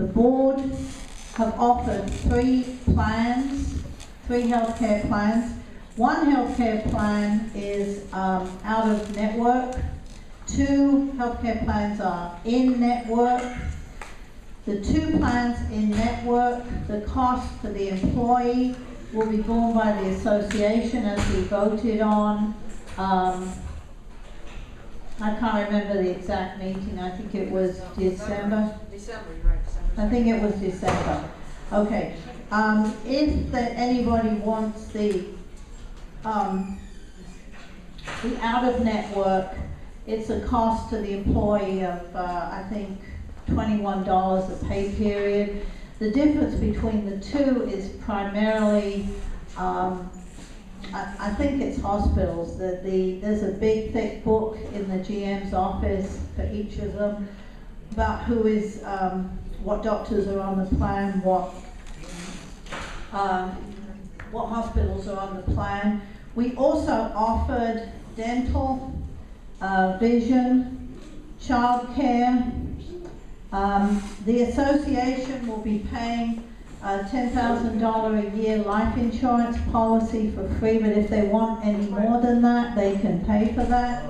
The board have offered three healthcare plans. One healthcare plan is out of network. Two healthcare plans are in network. The two plans in network, the cost for the employee will be borne by the association as we voted on. I can't remember the exact meeting. I think it was December. December, you're right, December. I think it was December. Okay. If anybody wants the out of network, it's a cost to the employee of I think $21 a pay period. The difference between the two is primarily, I think it's hospitals. There's a big thick book in the GM's office for each of them about who is, what doctors are on the plan, what hospitals are on the plan. We also offered dental, vision, childcare. The association will be paying a $10,000 a year life insurance policy for free, but if they want any more than that, they can pay for that.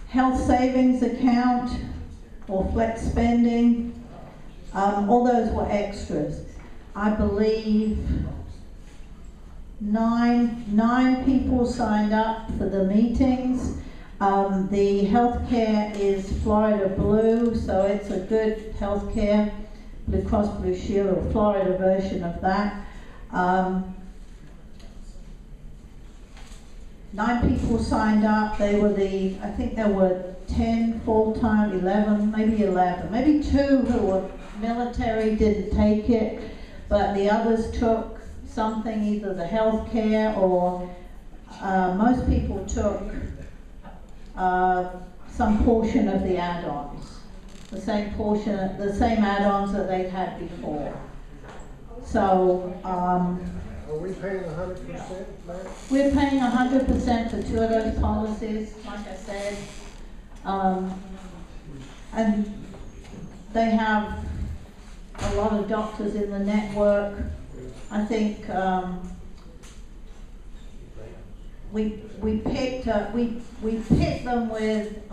Health savings account or flex spending, all those were extras. I believe nine people signed up for the meetings. The healthcare is Florida Blue, so it's a good healthcare, Blue Cross Blue Shield or Florida version of that. 9 people signed up. They were I think there were 10 full-time, 11, maybe 11. Maybe 2 who were military didn't take it, but the others took something, either the healthcare or most people took some portion of the add-ons, the same add-ons that they'd had before. So are we paying 100%, Matt? we're paying 100% for 2 of those policies, like I said, and they have a lot of doctors in the network. I think we picked them with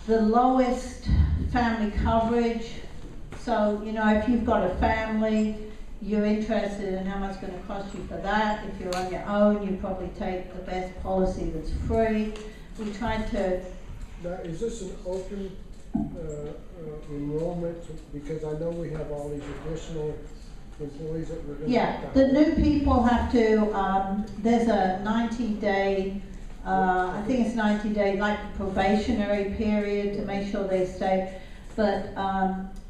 the lowest family coverage. So, you know, if you've got a family, you're interested in how much it's going to cost you for that. If you're on your own, you probably take the best policy that's free. We tried to... Now, is this an open enrollment? Because I know we have all these additional employees that we're going to... Yeah, the new people have to, there's a 90-day, I think it's 90-day, like probationary period to make sure they stay. But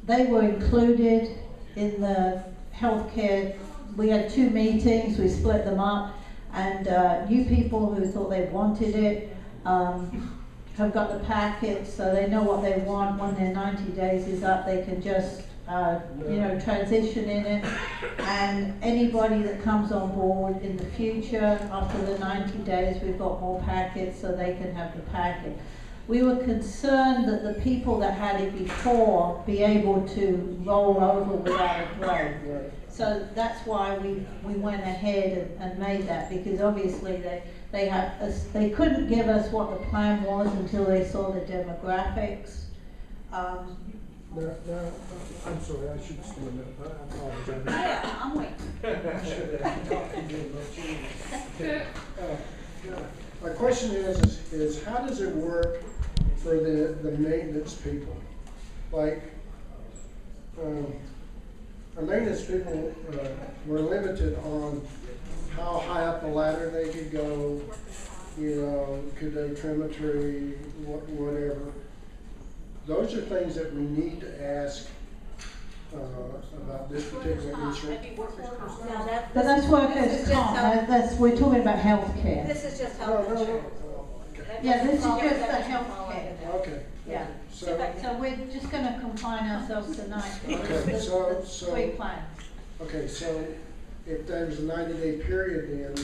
they were included in the healthcare. We had 2 meetings, we split them up, and new people who thought they wanted it have got the packets, so they know what they want. When their 90 days is up, they can just you know, transition in it, and anybody that comes on board in the future after the 90 days, we've got more packets so they can have the packet. We were concerned that the people that had it before be able to roll over without a break. Right. So that's why we went ahead and made that, because obviously they couldn't give us what the plan was until they saw the demographics. Now, I'm sorry, I should stand up. I apologize. Yeah, I'm waiting. My question is how does it work for the maintenance people? Like, our maintenance people were limited on how high up the ladder they could go, you know, could they trim a tree, whatever. Those are things that we need to ask about this particular insurance. But that's workers' comp. We're talking about healthcare. This is just health insurance. Yeah, this is just the healthcare. Okay. Yeah. So, So we're just going to confine ourselves tonight to Okay, the so- 3 plans. okay, so if there's a 90-day period then,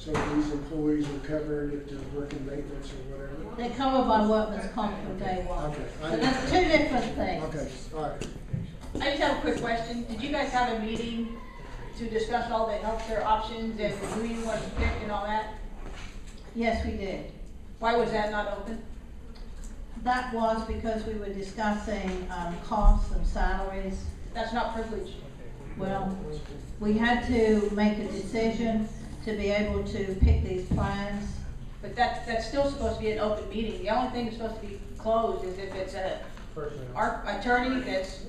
So these employees are covered if they're working maintenance or whatever? They're covered by workman's comp from day one. Okay. So that's two different things. Okay, all right. I just have a quick question. Did you guys have a meeting to discuss all the healthcare options and who you want to pick and all that? Yes, we did. Why was that not open? That was because we were discussing, costs and salaries. That's not privileged. Well, we had to make a decision to be able to pick these plans. But that's still supposed to be an open meeting. The only thing that's supposed to be closed is if it's our attorney that's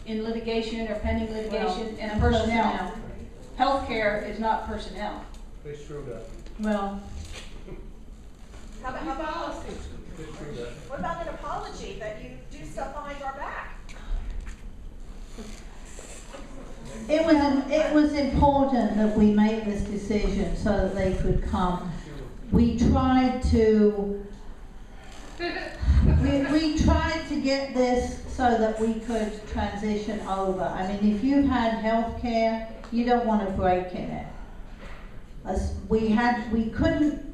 in litigation or pending litigation and personnel. Healthcare is not personnel. They screwed up. Well, How about, They screwed up. what about an apology that you do stuff behind our back? it was important that we make this decision so that they could come. We tried to, we tried to get this so that we could transition over. I mean, if you've had health care, you don't want to break in it. We couldn't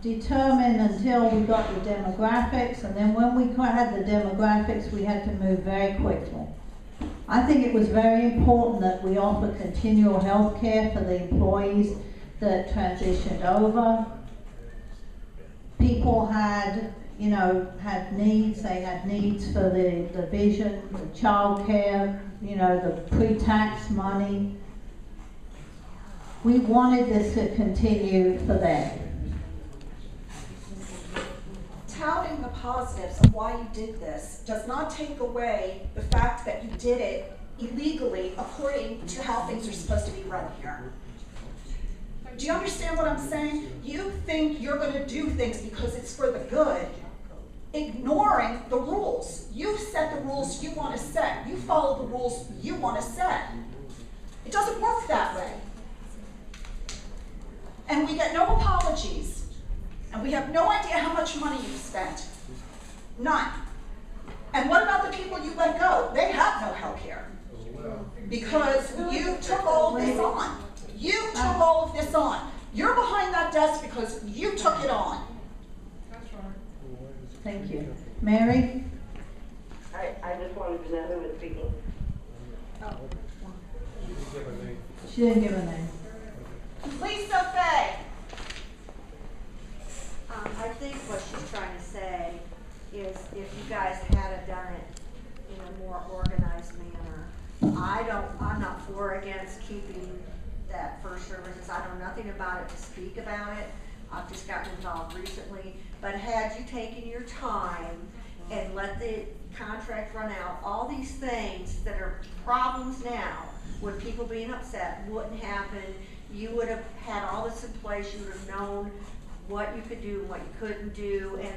determine until we got the demographics, and then when we had the demographics, we had to move very quickly. I think it was very important that we offer continual health care for the employees that transitioned over. People had, had needs. They had needs for the vision, the child care, the pre-tax money. We wanted this to continue for them. Touting the positives of why you did this does not take away the fact that you did it illegally according to how things are supposed to be run here. Do you understand what I'm saying? You think you're going to do things because it's for the good, ignoring the rules. You set the rules you want to set. You follow the rules you want to set. It doesn't work that way. And we get no apologies. And we have no idea how much money you spent. None. And what about the people you let go? They have no health care. Because you took all of this on. You took all of this on. You're behind that desk because you took it on. Thank you. Mary? I just wanted to know who was speaking. She didn't give a name. Lisa Fay. I think what she's trying to say is if you guys had done it in a more organized manner, I'm not for or against keeping that first services. I know nothing about it to speak about it. I've just gotten involved recently. But had you taken your time and let the contract run out, all these things that are problems now, with people being upset, wouldn't happen. You would have had all this in place. You would have known what you could do and what you couldn't do, and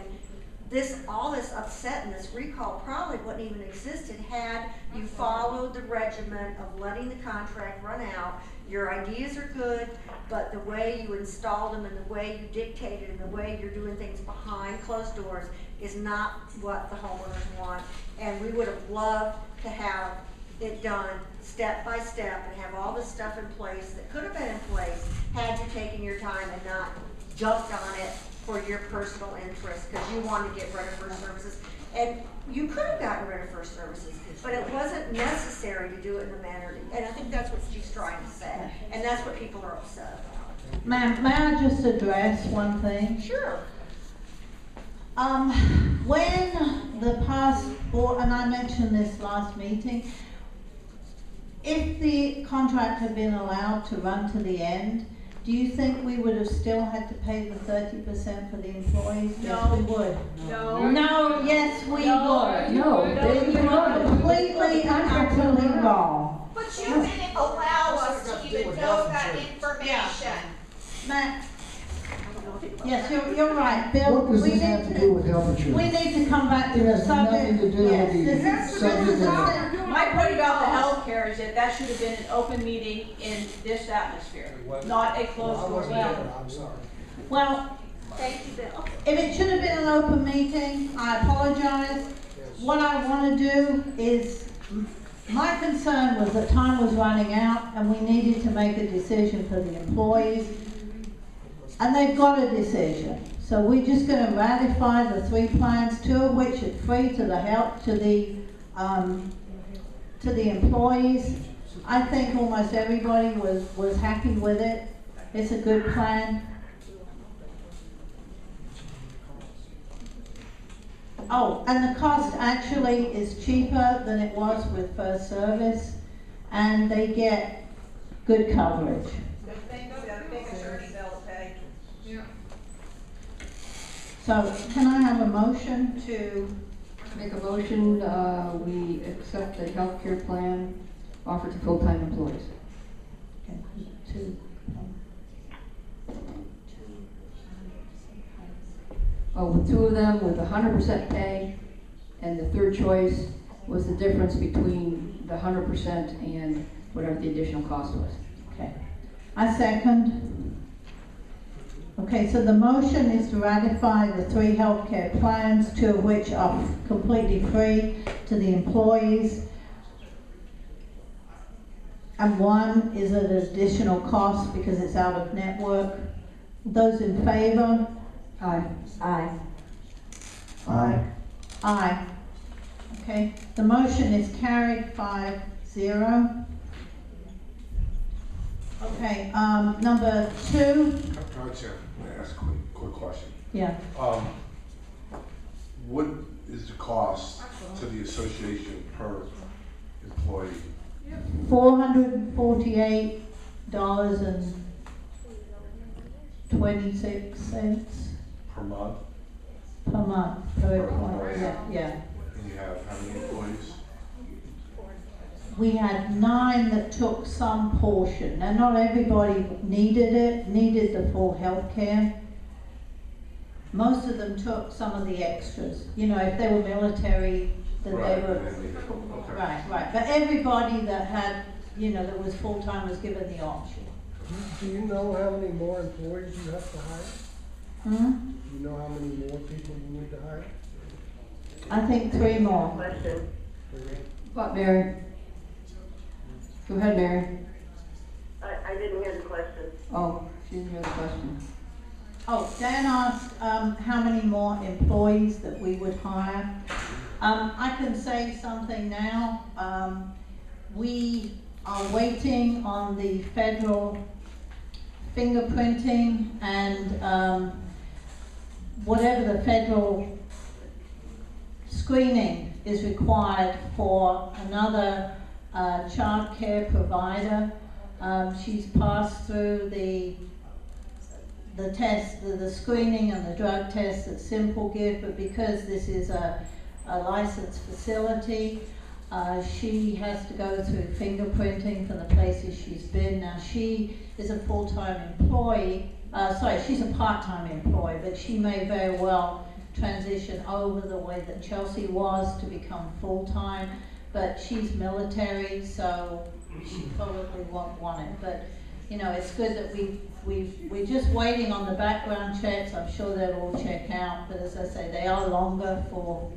all this upset and this recall probably wouldn't even existed had you followed the regimen of letting the contract run out. Your ideas are good, but the way you installed them and the way you dictated and the way you're doing things behind closed doors is not what the homeowners want. And we would have loved to have it done step by step and have all this stuff in place that could have been in place had you taken your time and not jumped on it for your personal interest because you wanted to get rid of first services. And you could have gotten rid of first services, but it wasn't necessary to do it in the manner, and I think that's what she's trying to say. And that's what people are upset about. Ma'am, may I just address one thing? Sure. When the past board, and I mentioned this last meeting, if the contract had been allowed to run to the end, do you think we would have still had to pay the 30% for the employees? Yes, we would. No. No, yes, we would. No, they You're completely and utterly wrong. But you didn't allow us to even know that information. Matt? Yes, you're right, Bill. What does we this need have to do with health insurance? We need to come back to It the has subject. nothing to do with Yes, the this is subject not- My point about the healthcare is that should have been an open meeting in this atmosphere, not a closed door meeting. I'm sorry. Well, Thank you, Bill. if it should have been an open meeting, I apologize. What I want to do is, my concern was that time was running out and we needed to make a decision for the employees. and they've got a decision. So we're just gonna ratify the 3 plans, 2 of which are free to the help, to the employees. I think almost everybody was happy with it. It's a good plan. Oh, and the cost actually is cheaper than it was with First Service, and they get good coverage. So, can I have a motion to, Make a motion, we accept the healthcare plan offered to full-time employees. to, Oh, with 2 of them with 100% pay, and the third choice was the difference between the 100% and whatever the additional cost was. okay. I second. Okay, so the motion is to ratify the 3 healthcare plans, 2 of which are completely free to the employees, and 1 is an additional cost because it's out of network. Those in favor? Aye. Aye. Aye. Aye. Okay, the motion is carried 5-0. Okay, number 2, Can I just ask a quick question? yeah. What is the cost to the association per employee? $448.26 Per month? per month per employee, yeah. And you have how many employees? We had 9 that took some portion. Now, not everybody needed the full health care. Most of them took some of the extras. You know, if they were military, that they Right, were, and then they- okay. right. But everybody that had, you know, that was full-time was given the option. Do you know how many more employees you have to hire? Hmm? Do you know how many more people you need to hire? I think 3 more. Question. What, Mary? Go ahead, Mary. I didn't hear the question. Oh, she didn't hear the question. Oh, Dan asked, how many more employees that we would hire. I can say something now. We are waiting on the federal fingerprinting and, whatever the federal screening is required for another child care provider. She's passed through the test, the screening and the drug test that Simple give, but because this is a licensed facility, she has to go through fingerprinting for the places she's been. Now, she is a full-time employee, she's a part-time employee, but she may very well transition over the way that Chelsea was to become full-time, but she's military, so she probably won't want it. But, you know, it's good that we're just waiting on the background checks. I'm sure they'll all check out, but as I say, they are longer for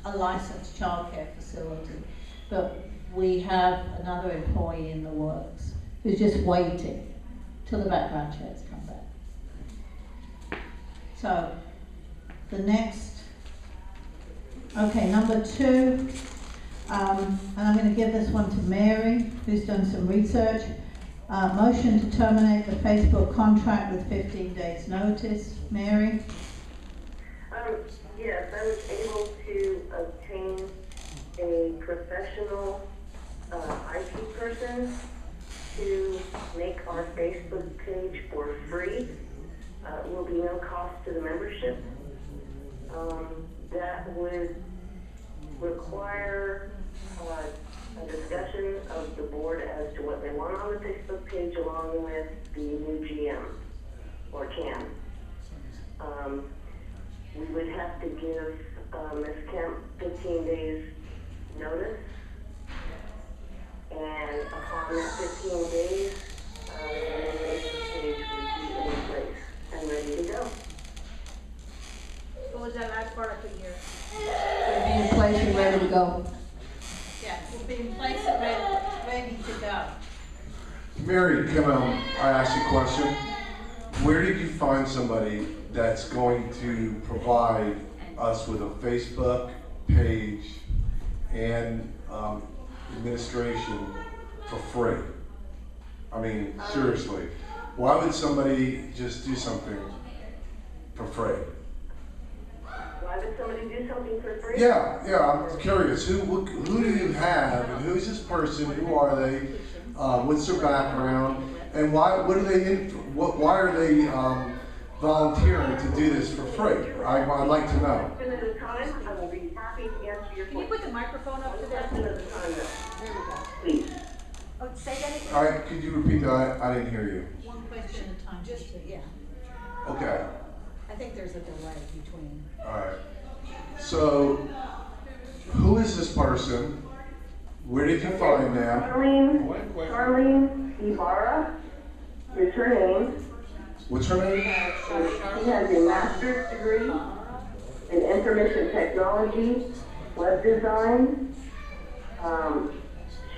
a licensed childcare facility. But we have another employee in the works who's just waiting till the background checks come back. So, the next, okay, number 2, and I'm going to give this one to Mary, who's done some research. Motion to terminate the Facebook contract with 15 days notice. Mary? Yes, I was able to obtain a professional IT person to make our Facebook page for free. Will be no cost to the membership. That would require a discussion of the board as to what they want on the Facebook page, along with the new GM or CAM. We would have to give Ms. Kemp 15 days notice, and upon that 15 days, the Facebook page would be in place and ready to go. What was that last part I couldn't hear? It'll be in place and ready to go. Yeah, we'll be in place and ready to go. Mary, can I ask you a question? where did you find somebody that's going to provide us with a Facebook page and administration for free? I mean, seriously, why would somebody just do something for free? Why would somebody do something for free? Yeah, I'm curious. Who do you have, and who's this person? Who are they? What's their background? And why? What are they? Why are they volunteering to do this for free? I'd like to know. At a time, I will be happy to answer your Can you question. put the microphone up to that? Question at a time, though. There we go. Please. Oh, say that again? All right, could you repeat that? I didn't hear you. One question at a time, just, yeah. Okay. I think there's a delay between. All right. So, who is this person? Where did you find them? Charlene Ibarra is her name. What's her name? She has a master's degree in information technology, web design.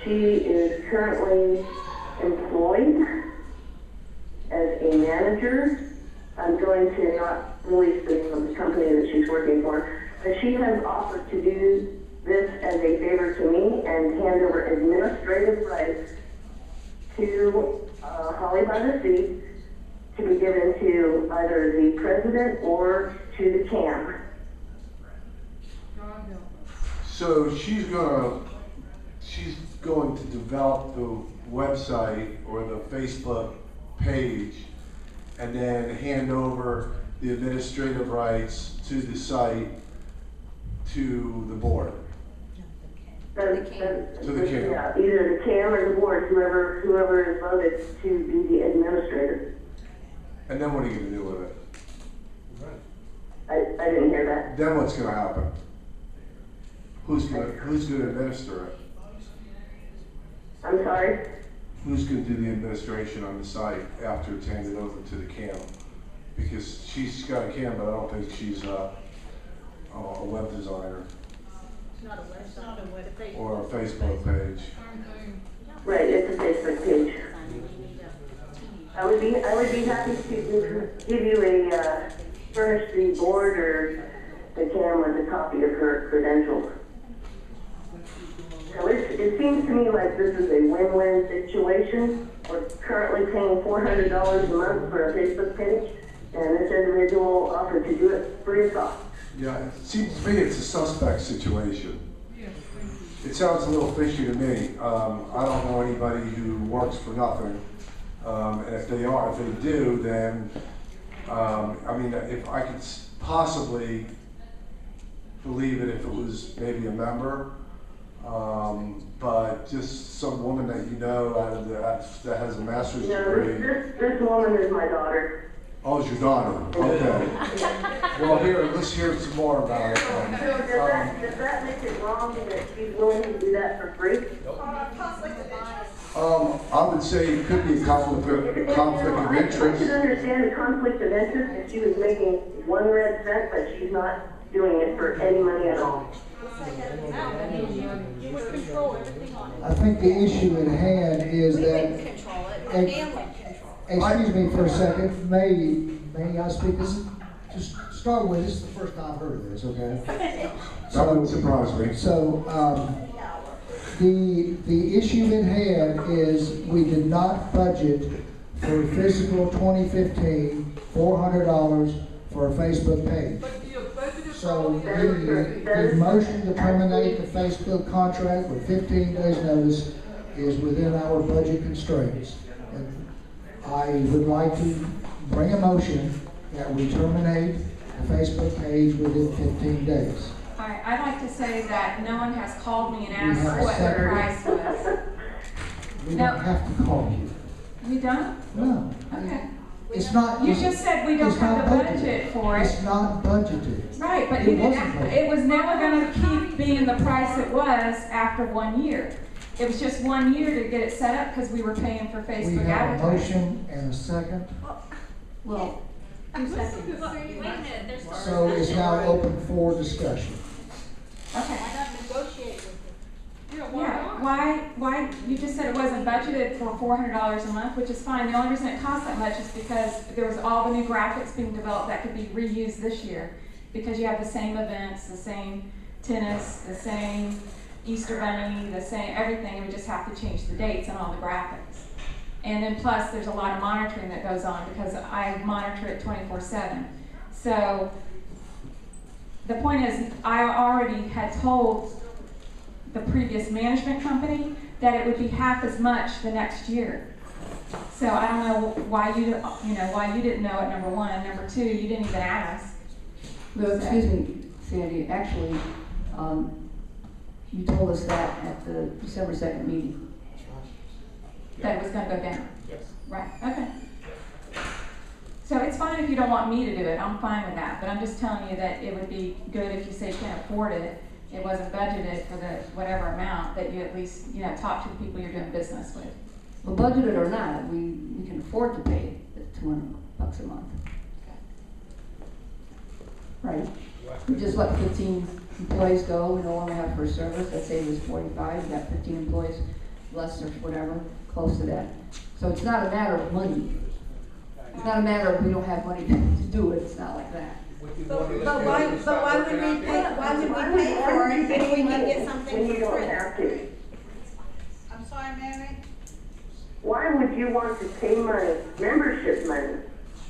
She is currently employed as a manager. I'm going to not release the name of the company that she's working for, but she has offered to do this as a favor to me and hand over administrative rights to Holly by the Sea to be given to either the president or to the CAM. So she's going to develop the website or the Facebook page and then hand over the administrative rights to the site to the board. To the CAM. Yeah, either the CAM or the board, whoever is voted to be the administrator. And then what are you gonna do with it? I didn't hear that. Then what's gonna happen? Who's gonna administer it? I'm sorry? Who's gonna do the administration on the site after it's handed over to the CAM? Because she's got a CAM, but I don't think she's a web designer It's not a website. It's not a website. or a Facebook page. Right, it's a Facebook page. I would be happy to give you furnish the board or the CAM with a copy of her credentials. So it seems to me like this is a win-win situation. We're currently paying $400 a month for a Facebook page, and this individual offered to do it free of cost. Yeah, it seems to me it's a suspect situation. It sounds a little fishy to me. I don't know anybody who works for nothing. And if they do, then, I mean, if I could possibly believe it if it was maybe a member, but just some woman that you know that has a master's degree. This woman is my daughter. Oh, it's your daughter, okay. Well, let's hear some more about it. So does that make it wrong that she's willing to do that for free? Conflict of interest. I would say it could be a conflict of I interest. can understand the conflict of interest if she was making 1 red cent, but she's not doing it for any money at all. You would control everything on it. I think the issue at hand is We that, can control it, the family control it. excuse me for a second, may I speak? This is, just start with, this is the first I've heard of this, okay? That wouldn't surprise me. So, the issue at hand is we did not budget for fiscal 2015, $400 for a Facebook page. So the motion to terminate the Facebook contract with 15 days notice is within our budget constraints. And I would like to bring a motion that we terminate the Facebook page within 15 days. Hi, I'd like to say that no one has called me and We have asked a what the second. price was. We No. don't have to call you. We don't? No. Okay. It's not. You just said we don't it's have not the budgeted. budget for It's it. not budgeted. Right, but It you wasn't didn't, budgeted. it was never gonna keep being the price it was after 1 year. It was just 1 year to get it set up because we were paying for We Facebook have a advertising. motion and a second, Well, Who seconded? Wait a minute, there's. so it's now open for discussion. okay. Why not negotiate with her? Yeah, why, you just said it wasn't budgeted for $400 a month, which is fine. The only reason it cost that much is because there was all the new graphics being developed that could be reused this year. Because you have the same events, the same tennis, the same Easter Bunny, the same everything, and we just have to change the dates and all the graphics. And then plus, there's a lot of monitoring that goes on because I monitor it 24/7. So the point is, I already had told the previous management company that it would be half as much the next year. So I don't know why why you didn't know it, number one. Number two, you didn't even ask. Well, excuse me, Sandy, actually, you told us that at the December 2nd meeting. That it was gonna go down? Yes. Right, okay. So it's fine if you don't want me to do it, I'm fine with that, but I'm just telling you that it would be good if you say you can't afford it, it wasn't budgeted for the whatever amount, that you at least, talk to the people you're doing business with. Well, budgeted or not, we can afford to pay the $200 a month. Right? We just let 15 employees go, we no longer have first service, let's say it was 45, you got 15 employees, less or whatever, close to that. So it's not a matter of money. It's not a matter of we don't have money to do it, it's not like that. But why would we pay for it if we can get something When you for don't free? have to. I'm sorry, Mary? Why would you want to pay money, membership money,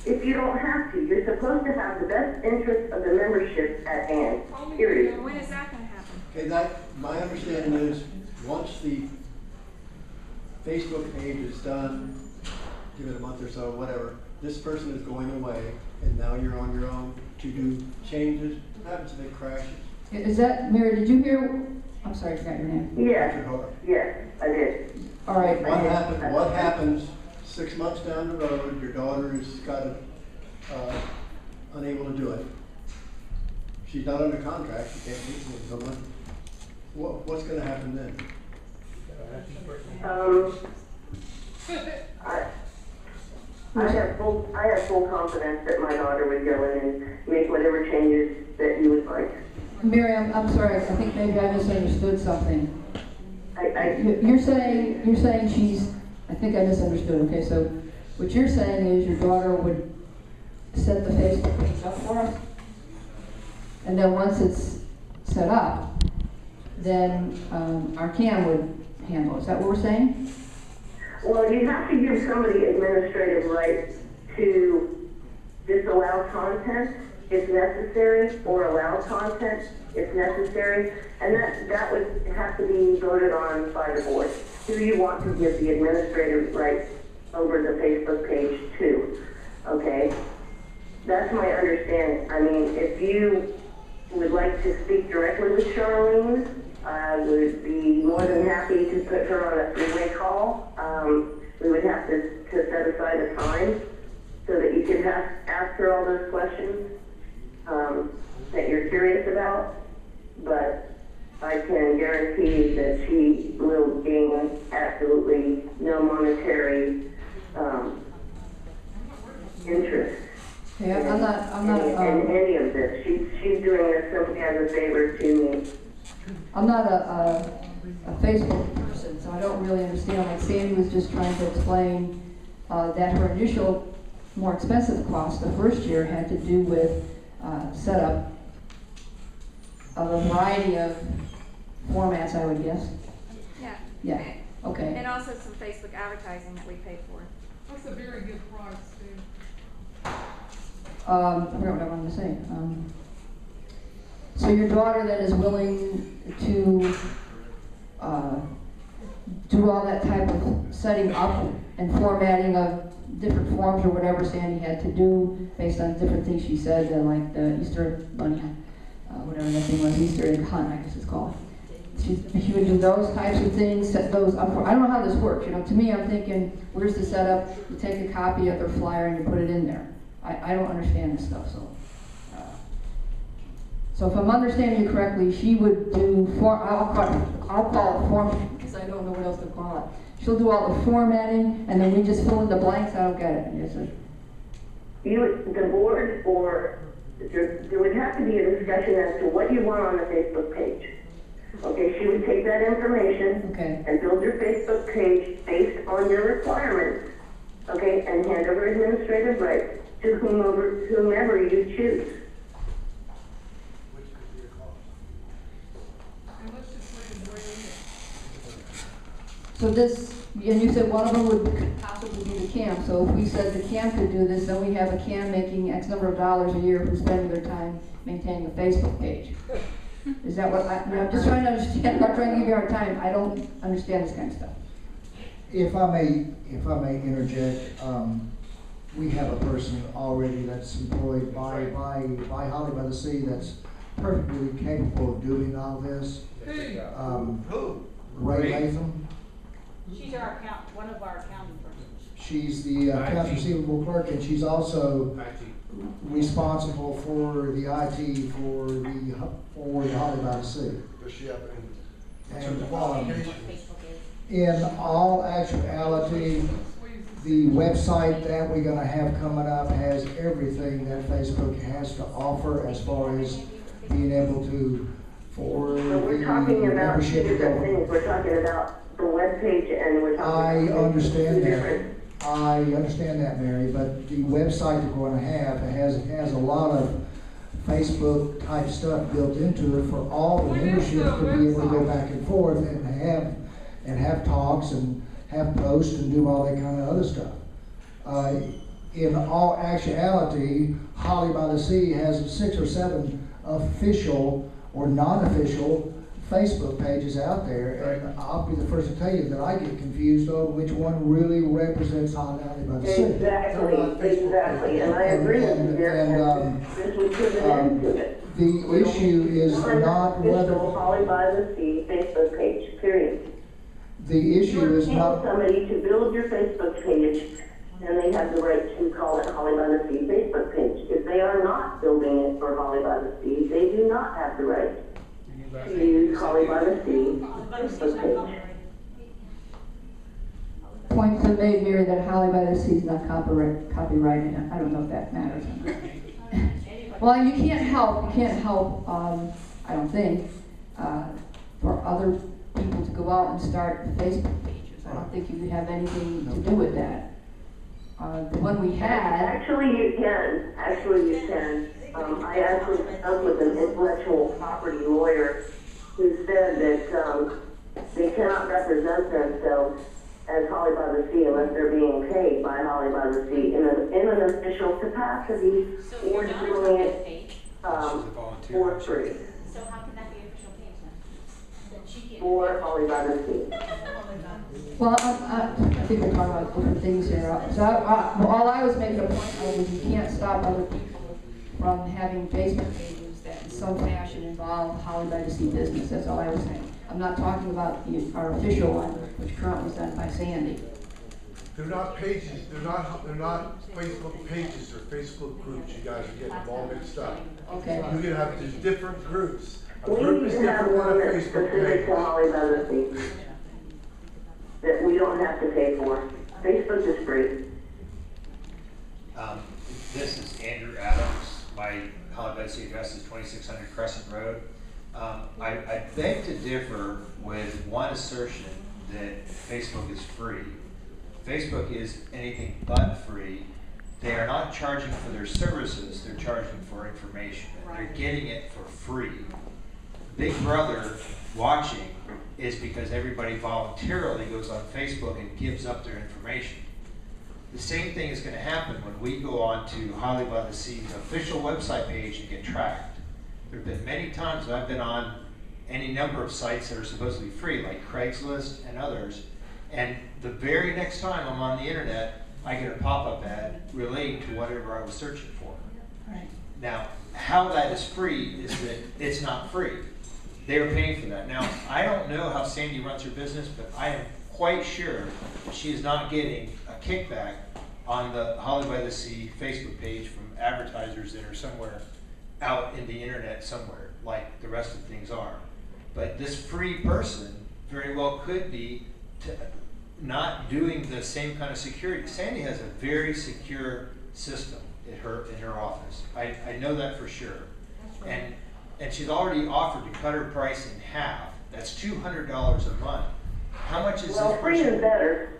if you don't have to? You're supposed to have the best interest of the membership at hand, period. When is that gonna happen? Okay, my understanding is, once the Facebook page is done, give it a month or so, whatever, this person is going away, and now you're on your own to do changes. What happens if it crashes? Is that, Mary, did you hear, I'm sorry, I forgot your name. Yes, yes, I did. All right. What happens 6 months down the road, your daughter is unable to do it. She's not under contract, she can't meet with someone. What's gonna happen then? I have full confidence that my daughter would go in and make whatever changes that you would like. Mary, I'm sorry, I think maybe I misunderstood something. I You're saying she's, I think I misunderstood, okay, so what you're saying is your daughter would set the Facebook page up for us, and then once it's set up, then our CAM would handle it. Is that what we're saying? Well, you have to give somebody administrative rights to disallow content if necessary, or allow content if necessary, and that would have to be voted on by the board. Who you want to give the administrative rights over the Facebook page to, okay? That's my understanding. I mean, if you would like to speak directly with Charlene, I would be more than happy to put her on a three-way call. We would have to set aside a time so that you could ask her all those questions that you're curious about. But I can guarantee that she will gain absolutely no monetary interest Okay, I'm not, in any of this. She's doing this simply as a favor to me. I'm not a Facebook person, so I don't really understand. Like Sandy was just trying to explain that her initial, more expensive cost the first year had to do with setup of a variety of formats, I would guess. Yeah. Yeah. Okay. And also some Facebook advertising that we pay for. That's a very good price, too. I forgot what I wanted to say. So your daughter then is willing to do all that type of setting up and formatting of different forms or whatever Sandy had to do based on different things she said, like the Easter Bunny, whatever that thing was, Easter egg hunt, I guess it's called. She would do those types of things, set those up for, I don't know how this works, to me I'm thinking, where's the setup? You take a copy of their flyer and you put it in there. I don't understand this stuff, so. So if I'm understanding you correctly, she would do, I'll call it form, because I don't know what else to call it. She'll do all the formatting, and then we just fill in the blanks, I don't get it, yes, sir. The board, or there would have to be a discussion as to what you want on the Facebook page. Okay, she would take that information Okay. and build your Facebook page based on your requirements, okay, and hand over administrative rights to whomever you choose. Which could be a cost. And let's just let it weigh So this, and you said one of them would possibly be the CAM. So if we said the CAM could do this, then we have a CAM making X number of dollars a year who's spending their time maintaining a Facebook page. Is that what I'm just trying to understand. I'm not trying to give you a hard time. I don't understand this kind of stuff. If I may interject, we have a person already that's employed by Holly by the Sea that's perfectly capable of doing all this. Who? Ray Latham. She's our one of our accounting persons. She's the accounts receivable clerk, and she's also responsible for the IT for the Holly by the Sea. Does she have any And qualifications? in all actuality, the website that we're gonna have coming up has everything that Facebook has to offer as far as being able to, for So we're the talking about two membership to different go. things. We're talking about the webpage and we're talking about I understand two that. different. I understand that, Mary, but the website that we're gonna have has a lot of Facebook type stuff built into it for all the What is membership the to be able to go website? back and forth and have talks and have posts and do all that kind of other stuff. In all actuality, Holly by the Sea has 6 or 7 official or non-official Facebook pages out there, and I'll be the first to tell you that I get confused on which one really represents Holly by the Sea. Exactly, and I agree with you there, and this would put an end to it. The issue is not whether, Official Holly by the Sea Facebook page, period. the issue is You're not, paying somebody to build your Facebook page, and they have the right to call it Holly by the Sea Facebook page. If they are not building it for Holly by the Sea, they do not have the right to use Holly by the Sea Facebook page. Points have made, Mary, that Holly by the Sea is not copyrighted. I don't know if that matters. Well, you can't help, I don't think, for other people to go out and start Facebook pages. I don't think you could have anything to do with that. The one we had. Actually, you can. I actually spoke with an intellectual property lawyer who said that they cannot represent themselves as Holly by the Sea unless they're being paid by Holly by the Sea in an official capacity or doing it for free. So how can that be official page then? For Holly by the Sea. Well, I think we're talking about different things here. So all I was making a point of is you can't stop other people from having Facebook pages that in some fashion involve Holly by the Sea business. That's all I was saying. I'm not talking about our official one, which currently is done by Sandy. They're not pages, they're not Facebook pages or Facebook groups. You guys are getting them all mixed up. Okay. You're gonna have these different groups. A We group need is to have different than one a that's Facebook specific page. to Holly by the Sea that we don't have to pay for. Facebook is free. This is Andrew Adams. My Holly by the Sea address is 2600 Crescent Road. I beg to differ with one assertion that Facebook is free. Facebook is anything but free. They are not charging for their services, they're charging for information. They're getting it for free. Big Brother watching is because everybody voluntarily goes on Facebook and gives up their information. The same thing is going to happen when we go on to Holly by the Sea's official website page and get tracked. There have been many times that I've been on any number of sites that are supposedly free, like Craigslist and others, and the very next time I'm on the internet, I get a pop-up ad relating to whatever I was searching for. Right. Now, how that is free is that it's not free. They are paying for that. Now, I don't know how Sandy runs her business, but I am quite sure that she is not getting a kickback on the Holly by the Sea Facebook page from advertisers that are somewhere out in the internet somewhere, like the rest of things are. But this free person very well could be not doing the same kind of security. Sandy has a very secure system in her office. I know that for sure. And she's already offered to cut her price in half That's $200 a month. How much is Well, this free person? is better.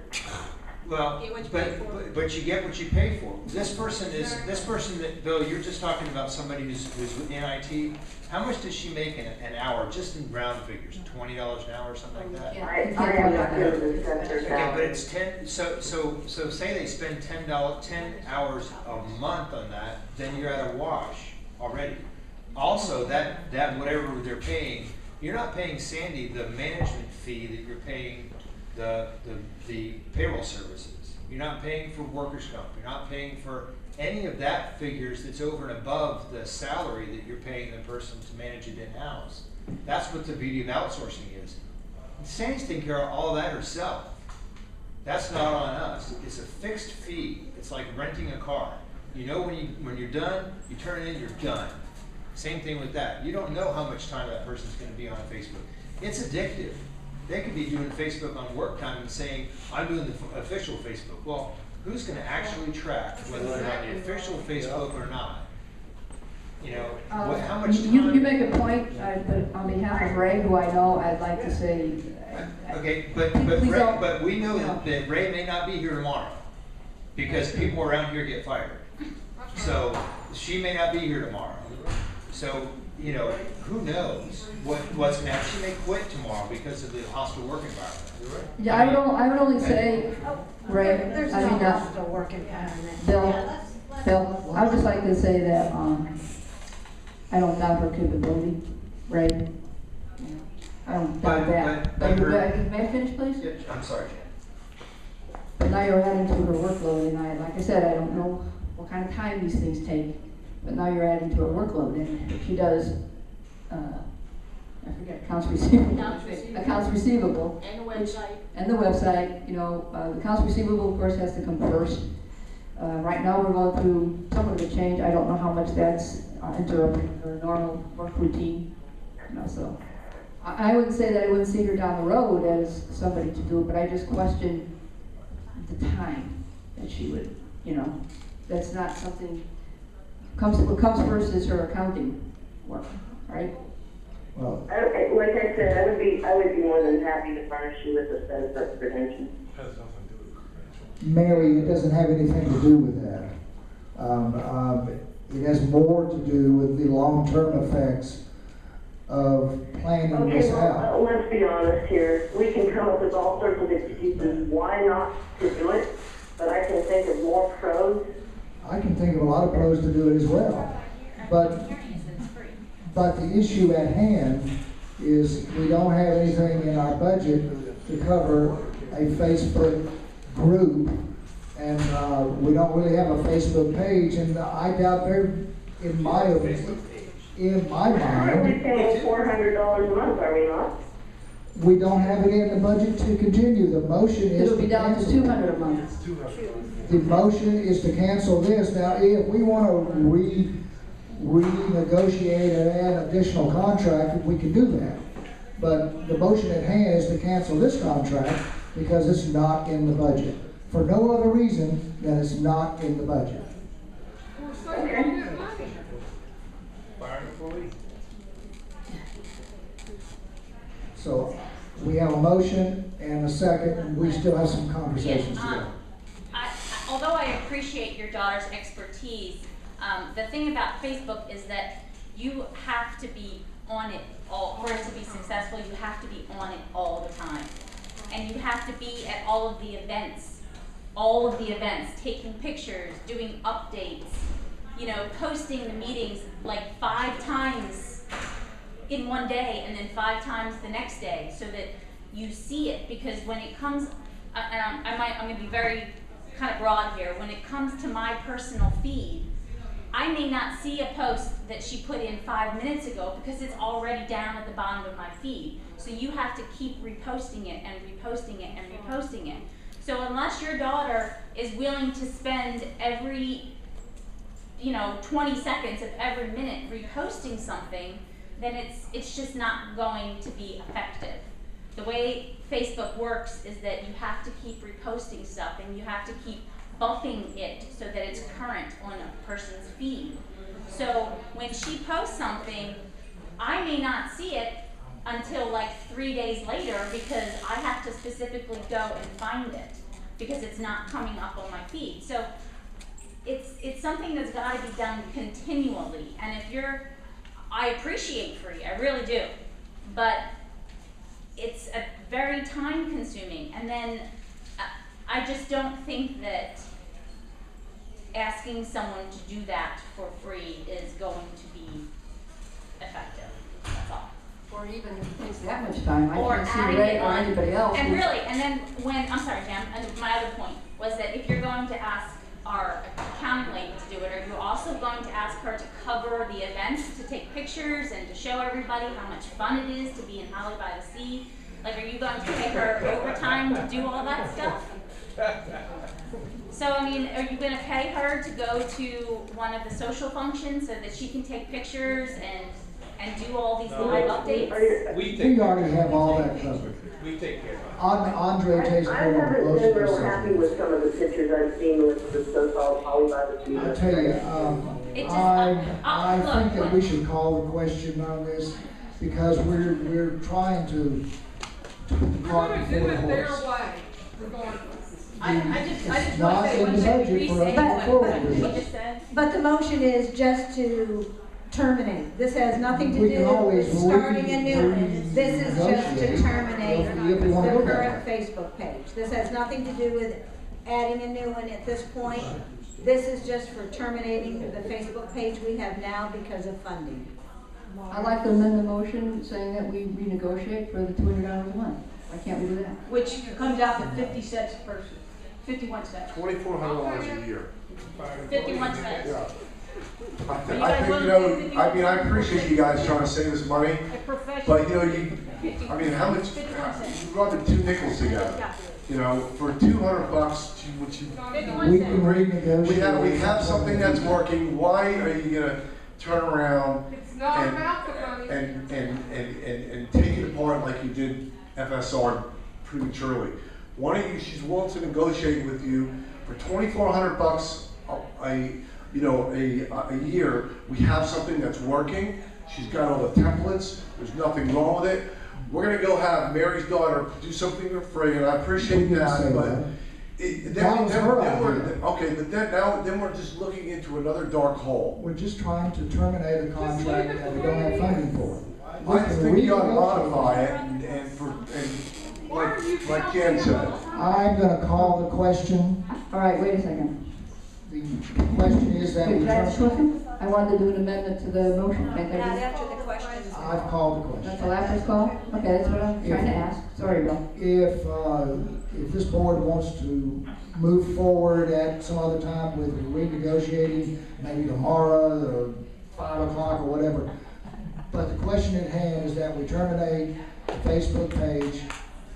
Well, Get what you pay for. but you get what you pay for. This person that, Bill, you're just talking about somebody who's in IT. How much does she make in an hour, just in round figures? $20 an hour or something like that? I am not going to discuss their Okay, but salary. it's 10, so say they spend $10 hours a month on that, then you're at a wash already. Also, that whatever they're paying, you're not paying Sandy the management fee that you're paying the payroll services. You're not paying for workers' comp. You're not paying for any of that figures that's over and above the salary that you're paying the person to manage it in-house. That's what the beauty of outsourcing is. Sandy's taking care of all that herself. That's not on us. It's a fixed fee. It's like renting a car. You know when you're done, you turn it in, you're done. Same thing with that. You don't know how much time that person's going to be on Facebook. It's addictive. They could be doing Facebook on work time and saying, I'm doing the official Facebook. Well, who's going to actually track whether they're on the official Facebook or not? You know, how much time? You make a point, but on behalf of Ray, who I know, I'd like to say. Okay, but Please Ray, don't- but we know no. that Ray may not be here tomorrow because people around here get fired. So she may not be here tomorrow. So, you know, who knows what's going to happen? She may quit tomorrow because of the hostile work environment. Yeah, I would only say, Ray, There's I no mean, hostile work environment. Bill, I would just like to say that, I don't doubt her capability, Ray. I don't doubt that. but her- May I finish, please? Yeah, I'm sorry, Jan. But now you're adding to her workload, and like I said, I don't know what kind of time these things take, but now you're adding to her workload, and if she does, I forget, accounts receivable. Accounts receivable. And the website. And the website, you know, the accounts receivable, of course, has to come first. Right now, we're going through somewhat of a change. I don't know how much that's interrupting her normal work routine, you know, so. I wouldn't say that I wouldn't see her down the road as somebody to do it, but I just question the time that she would, you know, that's not something, what comes first is her accounting work, right? Well, Like I said, I would be more than happy to furnish you with a set of such credentials. Has nothing to do with credentials. Mary, it doesn't have anything to do with that. It has more to do with the long-term effects of planning Okay, this out. well, let's be honest here. We can come up with all sorts of excuses why not to do it, but I can think of more pros. I can think of a lot of pros to do it as well. But the issue at hand is we don't have anything in our budget to cover a Facebook group, and we don't really have a Facebook page, and I doubt there, in my Aren't we mind, paying $400 a month, are we not? we don't have it in the budget to continue. The motion is It'll be to down to cancel. $200 a month. The motion is to cancel this. Now, if we want to renegotiate and add additional contract, we can do that. But the motion at hand is to cancel this contract because it's not in the budget. For no other reason than it's not in the budget. So we have a motion and a second, and we still have some conversations to go. Although I appreciate your daughter's expertise, the thing about Facebook is that you have to be on it for it to be successful. You have to be on it all the time, and you have to be at all of the events, taking pictures, doing updates, you know, posting the meetings like 5 times in one day and then 5 times the next day, so that you see it. Because when it comes, and I'm going to be very kind of broad here, when it comes to my personal feed, I may not see a post that she put in 5 minutes ago because it's already down at the bottom of my feed. So you have to keep reposting it and reposting it and reposting it. So unless your daughter is willing to spend every, 20 seconds of every minute reposting something, then it's just not going to be effective. The way Facebook works is that you have to keep reposting stuff, and you have to keep buffing it so that it's current on a person's feed. So when she posts something, I may not see it, until like 3 days later because I have to specifically go and find it because it's not coming up on my feed. So it's something that's got to be done continually. And if I appreciate free, I really do, but it's a very time consuming. And then I just don't think that asking someone to do that for free is going to be effective. That's all. Or even if it takes that much time, I Or can't see adding Ray it or on. anybody else. And really, and then I'm sorry, Jam, and my other point was that if you're going to ask our accounting lady to do it, are you also going to ask her to cover the events, to take pictures and to show everybody how much fun it is to be in Holly by the Sea? Like, are you going to pay her overtime to do all that stuff? So, I mean, are you going to pay her to go to one of the social functions so that she can take pictures and do all these live updates? We already have all that covered. We take care of it. Andre takes I care of haven't most been of the real stuff. happy with some of the pictures I've seen with the so-called Holly by the Sea. I tell you, I look, think that we should call the question on this because we're trying to put the We're cart gonna do before the it their horse. way, regardless. I just It's want not to say in one the thing. budget for us to Restate move what forward with she this. just said. But the motion is just to terminate. This has nothing to We can do always with starting a new one. renegotiate This is just to terminate if we the want to go that current way. Facebook page. This has nothing to do with adding a new one at this point. This is just for terminating the Facebook page we have now because of funding. I'd like to amend the motion saying that we renegotiate for the $200 a month. Why can't we do that? Which comes out to 50 cents per person, 51 cents. $2,400 a year. 51 cents. Yeah. I Are you think, guys willing to I do mean, I appreciate you guys trying to save us money, A professional. but I mean, how much, 51 cents. you rub the 2 nickels together. Yeah. You know, for $200, which you, 51 We cents. can renegotiate. we have something that's working, why are you gonna turn around It's not and, about the money. and take it apart like you did FSR prematurely? Why don't you, she's willing to negotiate with you for $2,400 a year. We have something that's working. She's got all the templates. There's nothing wrong with it. We're gonna go have Mary's daughter do something for free, and I appreciate We didn't say that, but that. That was her idea. okay, but then we're just looking into another dark hole. We're just trying to terminate a contract that we don't have funding for. We I can think you ought to renegotiate. modify it like Jan said. I'm gonna call the question. All right, wait a second. The question is that we Can I ask a terminate. question? I wanted to do an amendment to the motion. Can't I Not do- after the question is. I've called the question. That's the last call? Okay, that's what I'm trying to ask. Sorry, Bill. If this board wants to move forward at some other time with renegotiating, maybe tomorrow or 5 o'clock or whatever. But the question at hand is that we terminate the Facebook page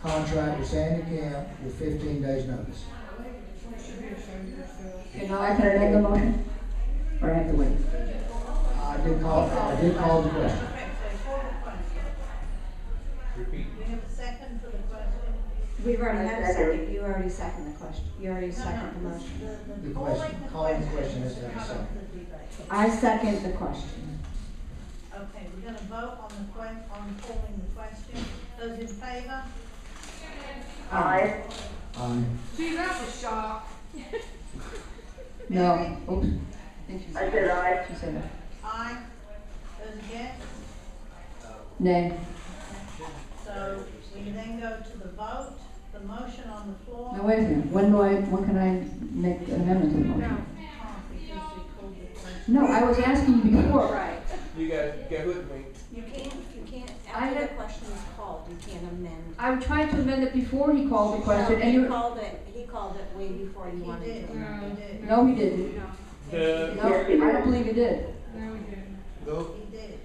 contract with Sandy Camp with 15 days notice. Okay, now I can amend the motion? Or I have to wait? I did call the question. Repeat. We have a second for the question. We've already had a second. You already seconded the question. You already seconded the motion. The question, calling the question is that a second. I second the question. Okay, we're gonna vote on on calling the question. Those in favor? Aye. Gee, that was shock. No. Oops. I think she I said aye. She said that. Aye. Those against? Nay. So we then go to the vote. The motion on the floor. Now, wait a minute. When can I make an amendment to the motion? Because we called it question. No, I was asking you before. Right. You got with me. You can't, after the question is called, you can't amend. I tried to amend it before he called the question, No, and he you. called it way before you He wanted did, to. he did. No, he didn't. The, No, I don't believe he did. No, we didn't. go. He did.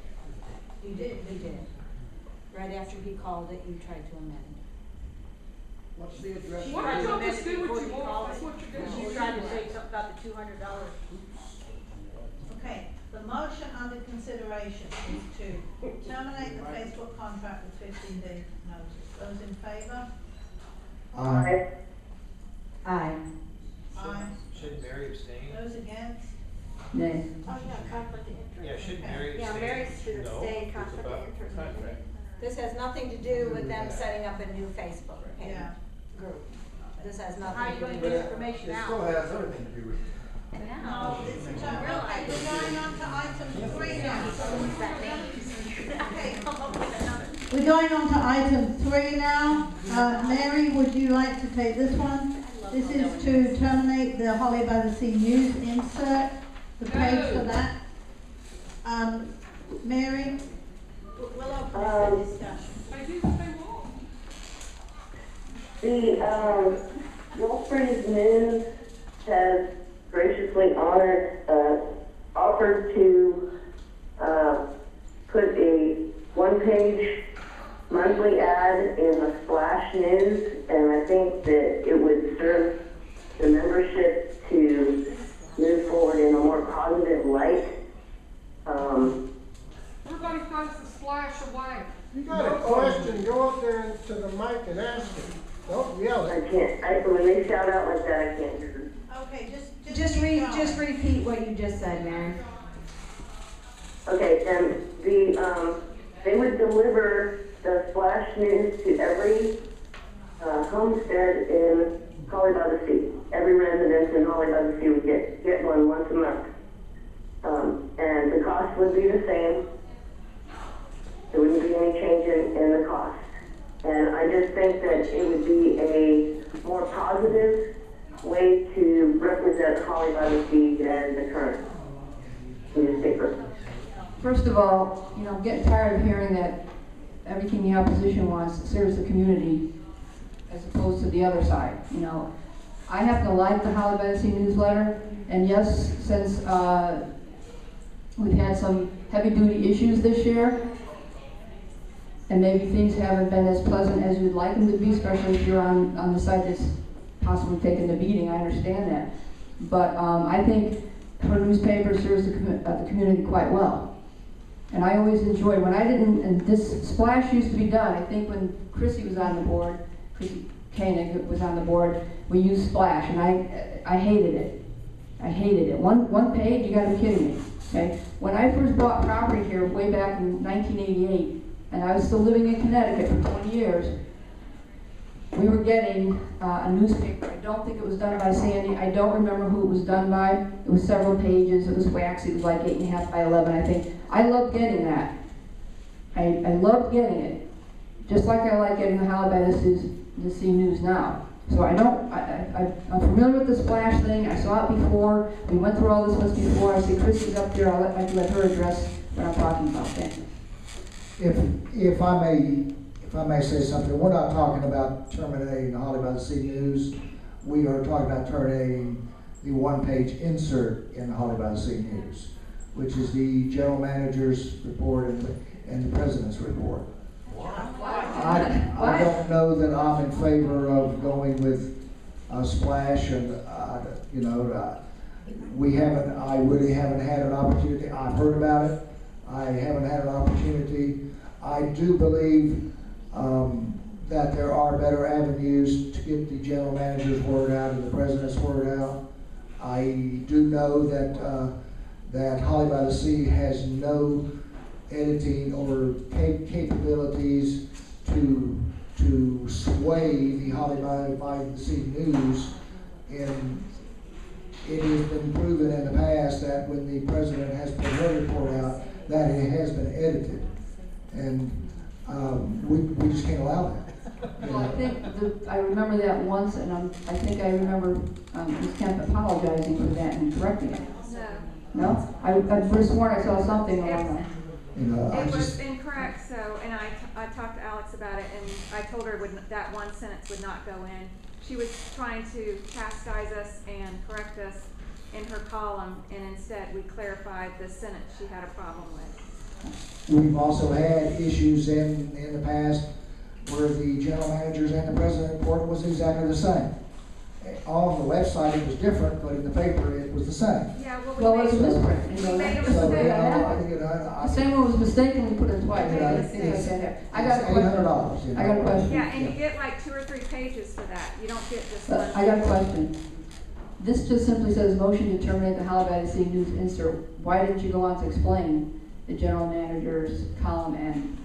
He did. He did. Right after he called it, you tried to amend. What's the address? Why don't you just do what you want? That's what you're doing. She tried to say something about the $200. Okay, the motion under consideration is to terminate the Facebook contract with 15-day notice. Those in favor? Aye. Aye. Aye. Should Mary abstain? Those against? Nay. Oh, yeah, conflict of interest. Yeah, should Mary Yeah, abstain? Mary should No, abstain, it's conflict of about interest. contract. This has nothing to do with them setting up a new Facebook page Yeah. group. This has How are nothing you to gonna do get with it. information It out? still has everything to do with it. No, it's, okay, we're going on to item 3 now. Okay, We're going on to item 3 now. Mary, would you like to take this one? This is to terminate the Holly by the Sea News insert, the page for that. Mary? we'll open this discussion. The Wilfred News has graciously offered to put a one-page monthly ad in the Splash News, and I think that it would serve the membership to move forward in a more positive light. Everybody throws the Splash away. You got a question, go up there to the mic and ask it. Don't yell I it. can't, when they shout out like that, I can't hear them. Okay, Just repeat what you just said, Mary. Okay, and they would deliver the Splash News to every homestead in Holly by the Sea. Every resident in Holly by the Sea would get one once a month. And the cost would be the same. There wouldn't be any change in the cost. And I just think that it would be a more positive way to represent Holly by the Sea than the current newspaper. First of all, you know, I'm getting tired of hearing that everything the opposition wants serves the community as opposed to the other side. You know, I happen to like the Holly by the Sea newsletter, and yes, since we've had some heavy-duty issues this year, and maybe things haven't been as pleasant as you'd like them to be, especially if you're on the side that's possibly taking the beating. I understand that, but I think her newspaper serves the community quite well. And I always enjoyed when I didn't. And this Splash used to be done. I think when Chrissy was on the board, Chrissy Koenig was on the board, we used Splash, and I hated it. I hated it. One page, you got to be kidding me. Okay, when I first bought property here way back in 1988. And I was still living in Connecticut for 20 years, we were getting a newspaper. I don't think it was done by Sandy. I don't remember who it was done by. It was several pages. It was waxy. It was like 8.5 by 11, I think. I loved getting that. I loved getting it. Just like I like getting the Holly by the Sea News now. So I'm familiar with the Splash thing. I saw it before. We went through all this once before. I see Chrissy's up there. I'll let her address what I'm talking about. Thank you. If I may say something, we're not talking about terminating the Holly by the Sea News. We are talking about terminating the one-page insert in the Holly by the Sea News, which is the general manager's report and the president's report. I don't know that I'm in favor of going with Splash, and I really haven't had an opportunity. I've heard about it. I haven't had an opportunity. I do believe that there are better avenues to get the general manager's word out and the president's word out. I do know that Holly by the Sea has no editing or capabilities to sway the Holly by the Sea News. And it has been proven in the past that when the president has put her report out, that it has been edited, and we just can't allow that. Well, I think I remember that once, and I think I remember Ms. Kemp apologizing for that and correcting it. No? I could have sworn I saw something along that. It was incorrect, so, and I talked to Alex about it, and I told her that one sentence would not go in. She was trying to chastise us and correct us in her column, and instead we clarified the sentence she had a problem with. We've also had issues in the past where the general managers and the president report was exactly the same. On the website it was different, but in the paper it was the same. Yeah, well, it's a misprint. We made a So, mistake. the same one was mistakenly put in twice. I got a question. $800. I got a question. Yeah, and you get like 2 or 3 pages for that. You don't get just one. I got a question. This just simply says motion to terminate the Holly by the Sea News insert. Why didn't you go on to explain the general manager's column and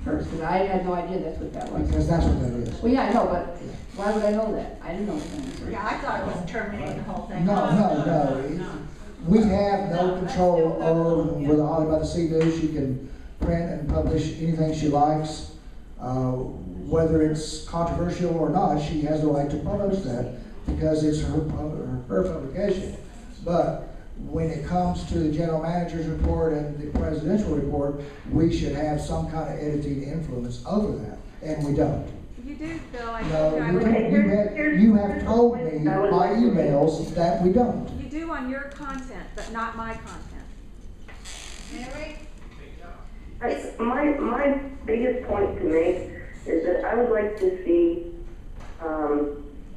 hers, because I had no idea that's what that was. Because that's what that is. Well, yeah, I know, but why would I know that? I didn't know that. Yeah, I thought it was terminating the whole thing. No. We have no control over with the Holly by the Sea News. She can print and publish anything she likes. Whether it's controversial or not, she has the right to publish that because it's her publication. But when it comes to the general manager's report and the presidential report, we should have some kind of editing influence over that, and we don't. You do, Bill. I No, told you I you would. don't. You have told me by emails that we don't. You do on your content, but not my content. Mary? My biggest point to make is that I would like to see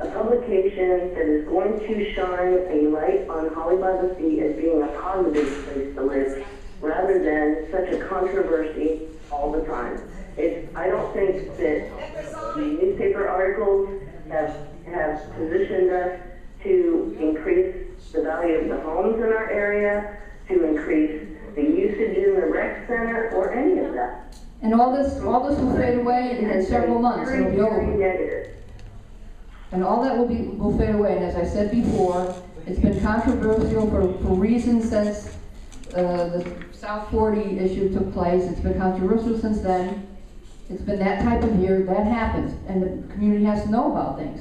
a publication that is going to shine a light on Holly by the Sea as being a positive place to live, rather than such a controversy all the time. I don't think that the newspaper articles have positioned us to increase the value of the homes in our area, to increase the usage in the rec center, or any of that. And all this will fade away in several months. It'll be over. Negative. And all that will fade away. And as I said before, it's been controversial for reasons since the South 40 issue took place. It's been controversial since then. It's been that type of year. That happens. And the community has to know about things.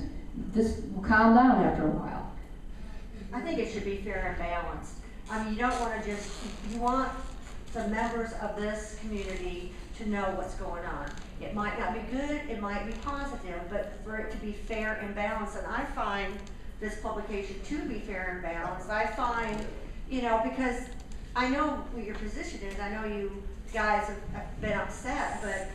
This will calm down after a while. I think it should be fair and balanced. I mean, you don't want to you want the members of this community to know what's going on. It might not be good, it might be positive, but for it to be fair and balanced, and I find this publication to be fair and balanced. I find, because I know what your position is, I know you guys have been upset, but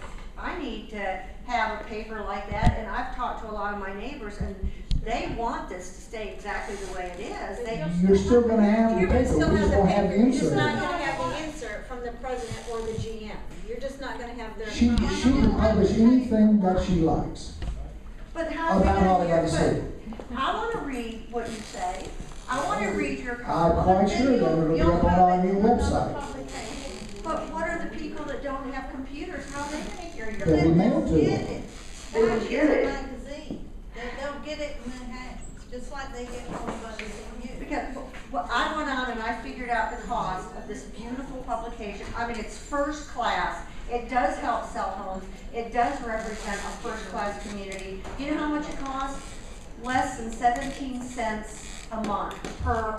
I need to have a paper like that, and I've talked to a lot of my neighbors, and they want this to stay exactly the way it is. You're still going to have the paper. We just won't have the You're just insert. not gonna have the insert from the president or the GM. You're just not gonna have their. She can publish anything that she likes But how about are Holly we by gonna the do Sea. it? I want to read what you say. I want to read your I'm comments. quite sure that it'll be up on our new website. But what are the people that don't have computers? How are they going to hear your That we mail to Get them. it. They don't It's get a it. magazine. They'll get it in their hands, just like they get Holly by the Sea. Because I went on and I figured out the cost of this beautiful publication. I mean, it's first class. It does help sell homes. It does represent a first class community. You know how much it costs? Less than 17 cents a month per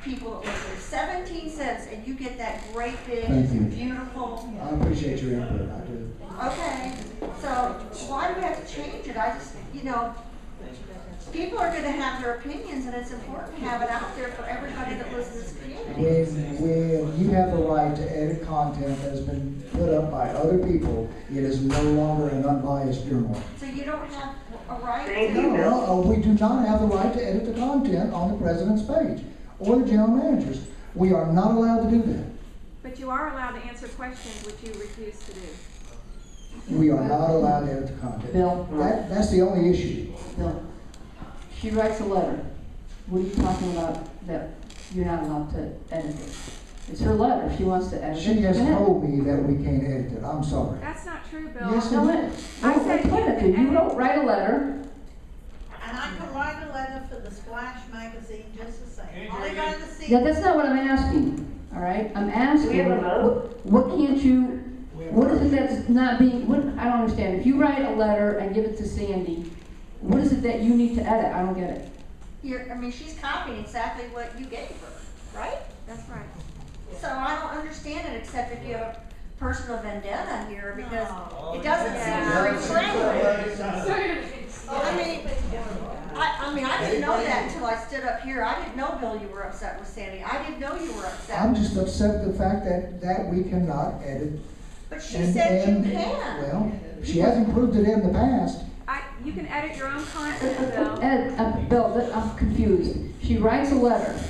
people that live there. 17 cents, and you get that great big, Thank you. beautiful. I appreciate your input, I do. Okay, so why do we have to change it? I just, people are gonna have their opinions, and it's important to have it out there for everybody that lives in this community. When you have the right to edit content that has been put up by other people, it is no longer an unbiased journal. So you don't have a right Thank to? you. No, we do not have the right to edit the content on the president's page or the general manager's. We are not allowed to do that. But you are allowed to answer questions, which you refuse to do. We are not allowed to edit the content. Bill? That's the only issue. Bill, she writes a letter. What are you talking about that you're not allowed to edit it? It's her letter. If she wants to edit it. She has go ahead. told me that we can't edit it. I'm sorry. That's not true, Bill. Yes, No, it is. I no, said explain it to you. You don't write a letter. And I can write a letter for the Splash magazine just the same. Holly by the Sea. Yeah, that's not what I'm asking, all right? I'm asking, We have a vote? what can't you, what is it that's not being, I don't understand. If you write a letter and give it to Sandy, what is it that you need to edit? I don't get it. She's copying exactly what you gave her, right? That's right. So I don't understand it, except if you have a personal vendetta here, because it doesn't seem very friendly. I didn't know that until I stood up here. I didn't know, Bill, you were upset with Sandy. I didn't know you were upset. I'm just upset with the fact that we cannot edit. But she said you can. Well, she hasn't proved it in the past. You can edit your own content, Bill. Bill, I'm confused. She writes a letter.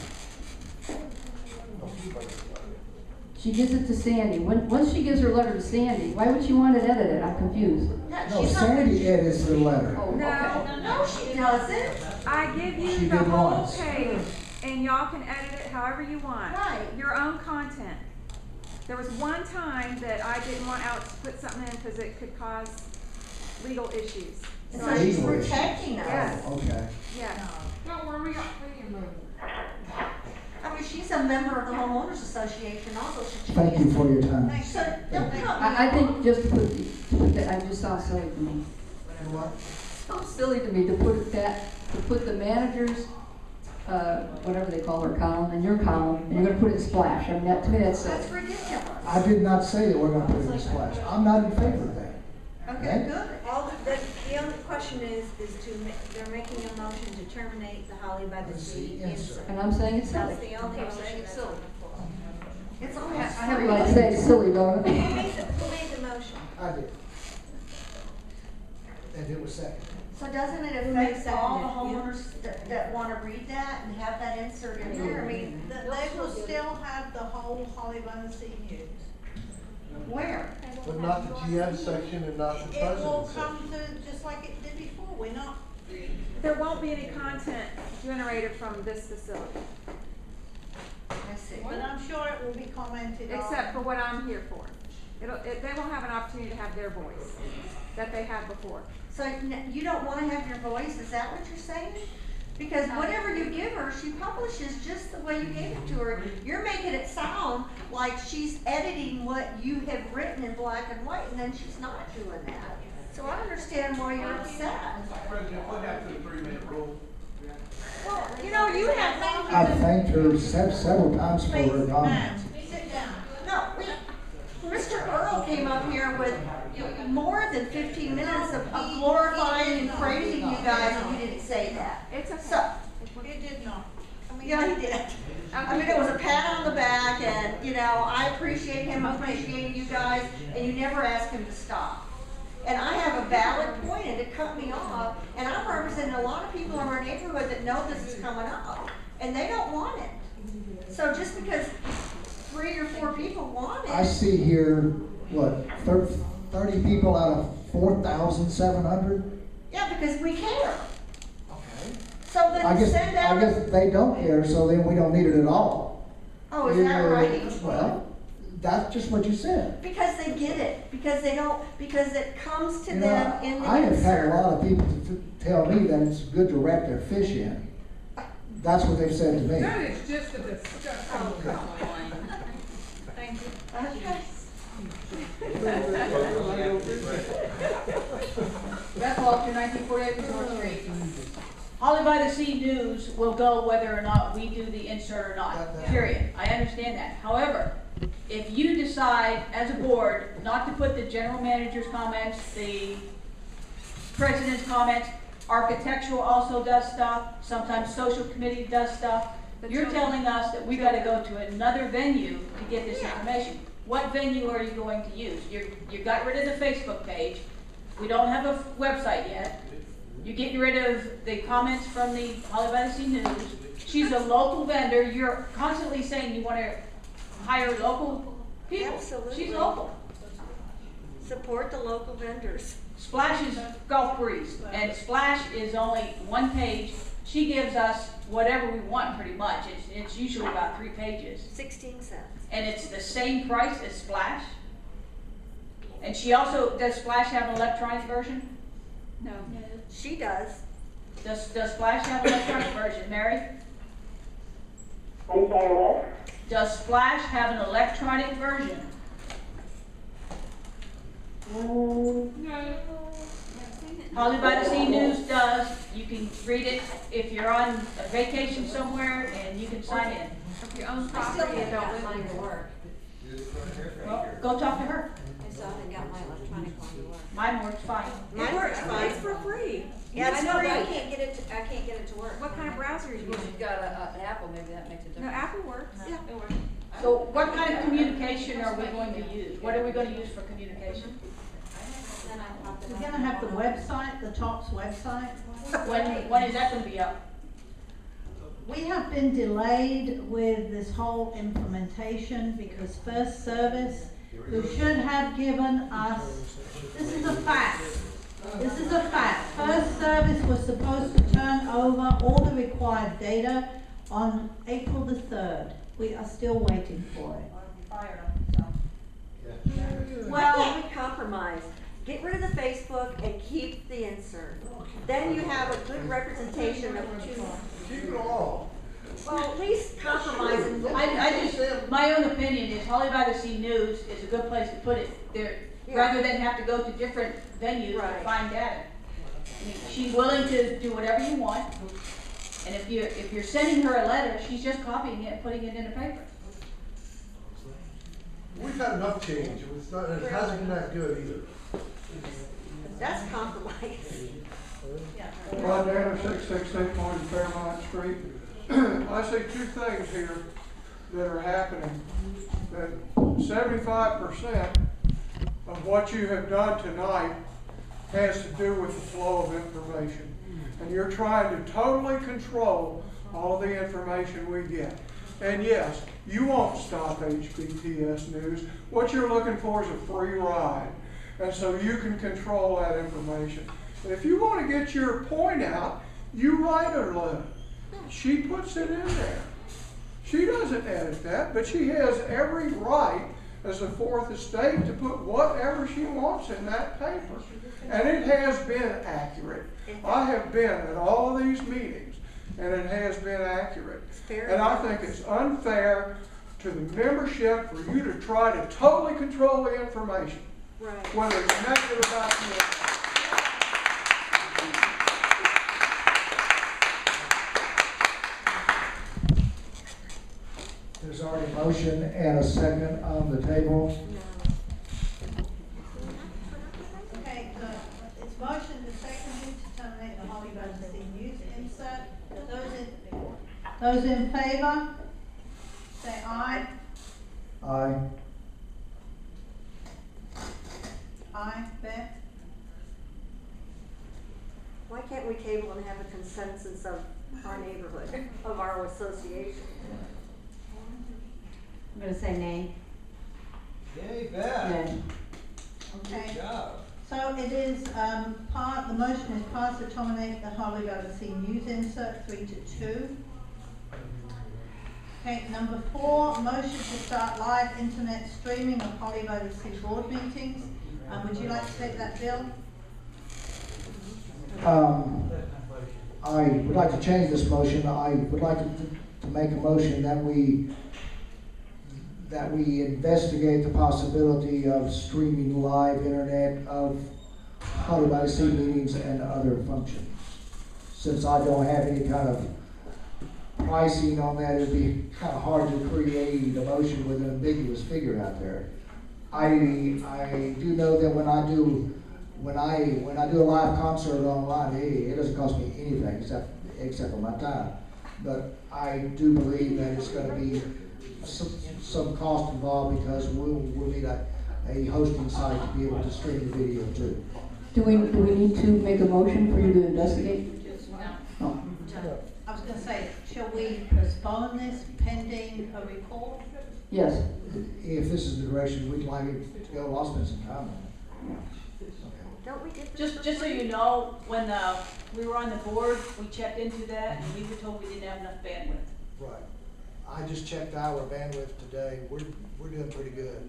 She gives it to Sandy. Once she gives her letter to Sandy, why would she want it edited? I'm confused. No, Sandy edits the letter. Oh, okay. No, she doesn't. I give you She the did whole once. page, and y'all can edit it however you want. Right. Your own content. There was one time that I didn't want Alex to put something in because it could cause legal issues. So she's protecting us. Yes. Okay. Yes. Don't worry, we got plenty of money. I mean, she's a member of the homeowners association also. Thank you for your time. So don't cut me I off. think just to put that, I just sounds silly to me. Sounds silly to me to put the manager's, whatever they call her column, and your column, and you're gonna put it in Splash. I mean, that, to me, that's silly. That's ridiculous. I did not say that we're gonna put it in Splash. I'm not in favor of that. Okay, good. All the only question is they're making a motion to terminate the Holly by the Sea insert. And I'm saying it's silly. That's the only motion that's on the floor. It's I almost. have a right to say it's silly, don't Who I? made the motion? I did. And it was second. So doesn't it affect all the homeowners that wanna read that and have that insert in there? I mean, They will still have the whole Holly by the Sea news. where? But not the GM section and not the It will president section. come to, just like it did before, we're not, There won't be any content generated from this facility, I see. but I'm sure it will be commented on. except for what I'm here for. They won't have an opportunity to have their voice that they had before. So you don't wanna have your voice, is that what you're saying? Because whatever you give her, she publishes just the way you gave it to her. You're making it sound like she's editing what you have written in black and white, and then she's not doing that. So I understand why you're upset. President, what happened to the 3-minute rule? Well, you know, you have I thanked her several times for her comments. Sit down. No, Mr. Earl came up here with more than 15 minutes of glorifying and praising you guys, and you didn't say that. It's a, So, It did not. I mean, yeah, he did. I mean, it was a pat on the back, and, you know, I appreciate him appreciating you guys, and you never asked him to stop. And I have a valid point, and to cut me off, and I'm representing a lot of people in our neighborhood that know this is coming up, and they don't want it. So just because 3 or 4 people want I it, see here, what, 30 people out of 4,700? yeah, because we care. Okay. So I then guess, send out. I guess they don't care, so then we don't need it at all. Oh, is that right? Well, that's just what you said. Because they get it, because they don't, because it comes to You know, them in the I have had a insert. lot of people tell me that it's good to wrap their fish in. That's what they've said to me. That is just a disgusting. oh, come on. Thank you. Okay. Beth Walker, 1948 Resort Street. Holly by the Sea News will go whether or not we do the insert or not, period. I understand that. However, if you decide as a board not to put the general manager's comments, the president's comments, architectural also does stuff, sometimes social committee does stuff, you're telling us that we gotta go to another venue to get this information. What venue are you going to use? You got rid of the Facebook page. We don't have a website yet. You're getting rid of the comments from the Holly by the Sea News. She's a local vendor. You're constantly saying you want to hire local people. Absolutely. She's local. Support the local vendors. Splash is Gulf Breeze, and Splash is only one page. She gives us whatever we want pretty much. It's usually about 3 pages. 16 cents. And it's the same price as Splash. And she also, does Splash have an electronic version? No. She does. Does Splash have an electronic version, Mary? I'm sorry, what? Does Splash have an electronic version? No. Holly by the Sea News does. You can read it if you're on a vacation somewhere, and you can sign in. If you own I still property, haven't don't got live mine to there. work. Well, go talk to her. I still haven't got my electronic one to work. Mine works fine. Mine works fine. It's for free. Yeah, it's I know, free. but I can't get it to work. What kind of browser are you If using? you've got an Apple, maybe that makes a No, difference. Apple works. Yeah. It works. So what kind of communication are we going to use? What are we going to use for communication? Then I pop it We're on. gonna have the website, the TOPS website. When is that going to be up? We have been delayed with this whole implementation because First Service, who should have given us, this is a fact. This is a fact. First Service was supposed to turn over all the required data on April the 3rd. We are still waiting for it. Fired them, so. Well, we compromise. Get rid of the Facebook and keep the insert. Then you have a good representation of two. Keep it all. Well, at least compromise and. I just, my own opinion is Holly by the Sea News is a good place to put it there, Yeah. rather than have to go to different venues to Right. find data. I mean, she's willing to do whatever you want, and if you're sending her a letter, she's just copying it and putting it in a paper. We've had enough change, it's not, it hasn't been that good either. That's compromise. Rod Danner, 668 Fairmont Street. I see two things here that are happening. That 75% of what you have done tonight has to do with the flow of information. And you're trying to totally control all the information we get. And yes, you won't stop HBTS News. What you're looking for is a free ride. And so you can control that information. And if you want to get your point out, you write her a letter. She puts it in there. She doesn't edit that, but she has every right as a fourth estate to put whatever she wants in that paper. And it has been accurate. I have been at all of these meetings, and it has been accurate. And I think it's unfair to the membership for you to try to totally control the information. Right. Whether it's negative about you. There's already a motion and a second on the table. Okay, it's motion and seconded to terminate the Holly by the Sea News insert. Those in favor? Say aye. Aye. Aye, Beth? Why can't we table and have a consensus of our neighborhood, of our association? I'm gonna say nay. Yay, Beth. Okay. Good job. So it is, the motion is passed to terminate the Holly by the Sea News insert 3-2. Okay, number 4, motion to start live internet streaming of Holly by the Sea board meetings. Would you like to take that, Bill? I would like to change this motion. I would like to make a motion that we investigate the possibility of streaming live internet of Holly by the Sea meetings and other functions. Since I don't have any kind of pricing on that, it'd be kind of hard to create a motion with an ambiguous figure out there. I do know that when I do a live concert online, it doesn't cost me anything except for my time. But I do believe that it's going to be some cost involved because we'll need a hosting site to be able to stream the video too. Do we need to make a motion for you to investigate? No. I was gonna say, shall we postpone this pending a report? Yes. If this is the direction we'd like it to go, I'll spend some time on it. Don't we get Just so you know, when we were on the board, we checked into that, and we were told we didn't have enough bandwidth. Right. I just checked our bandwidth today. We're doing pretty good.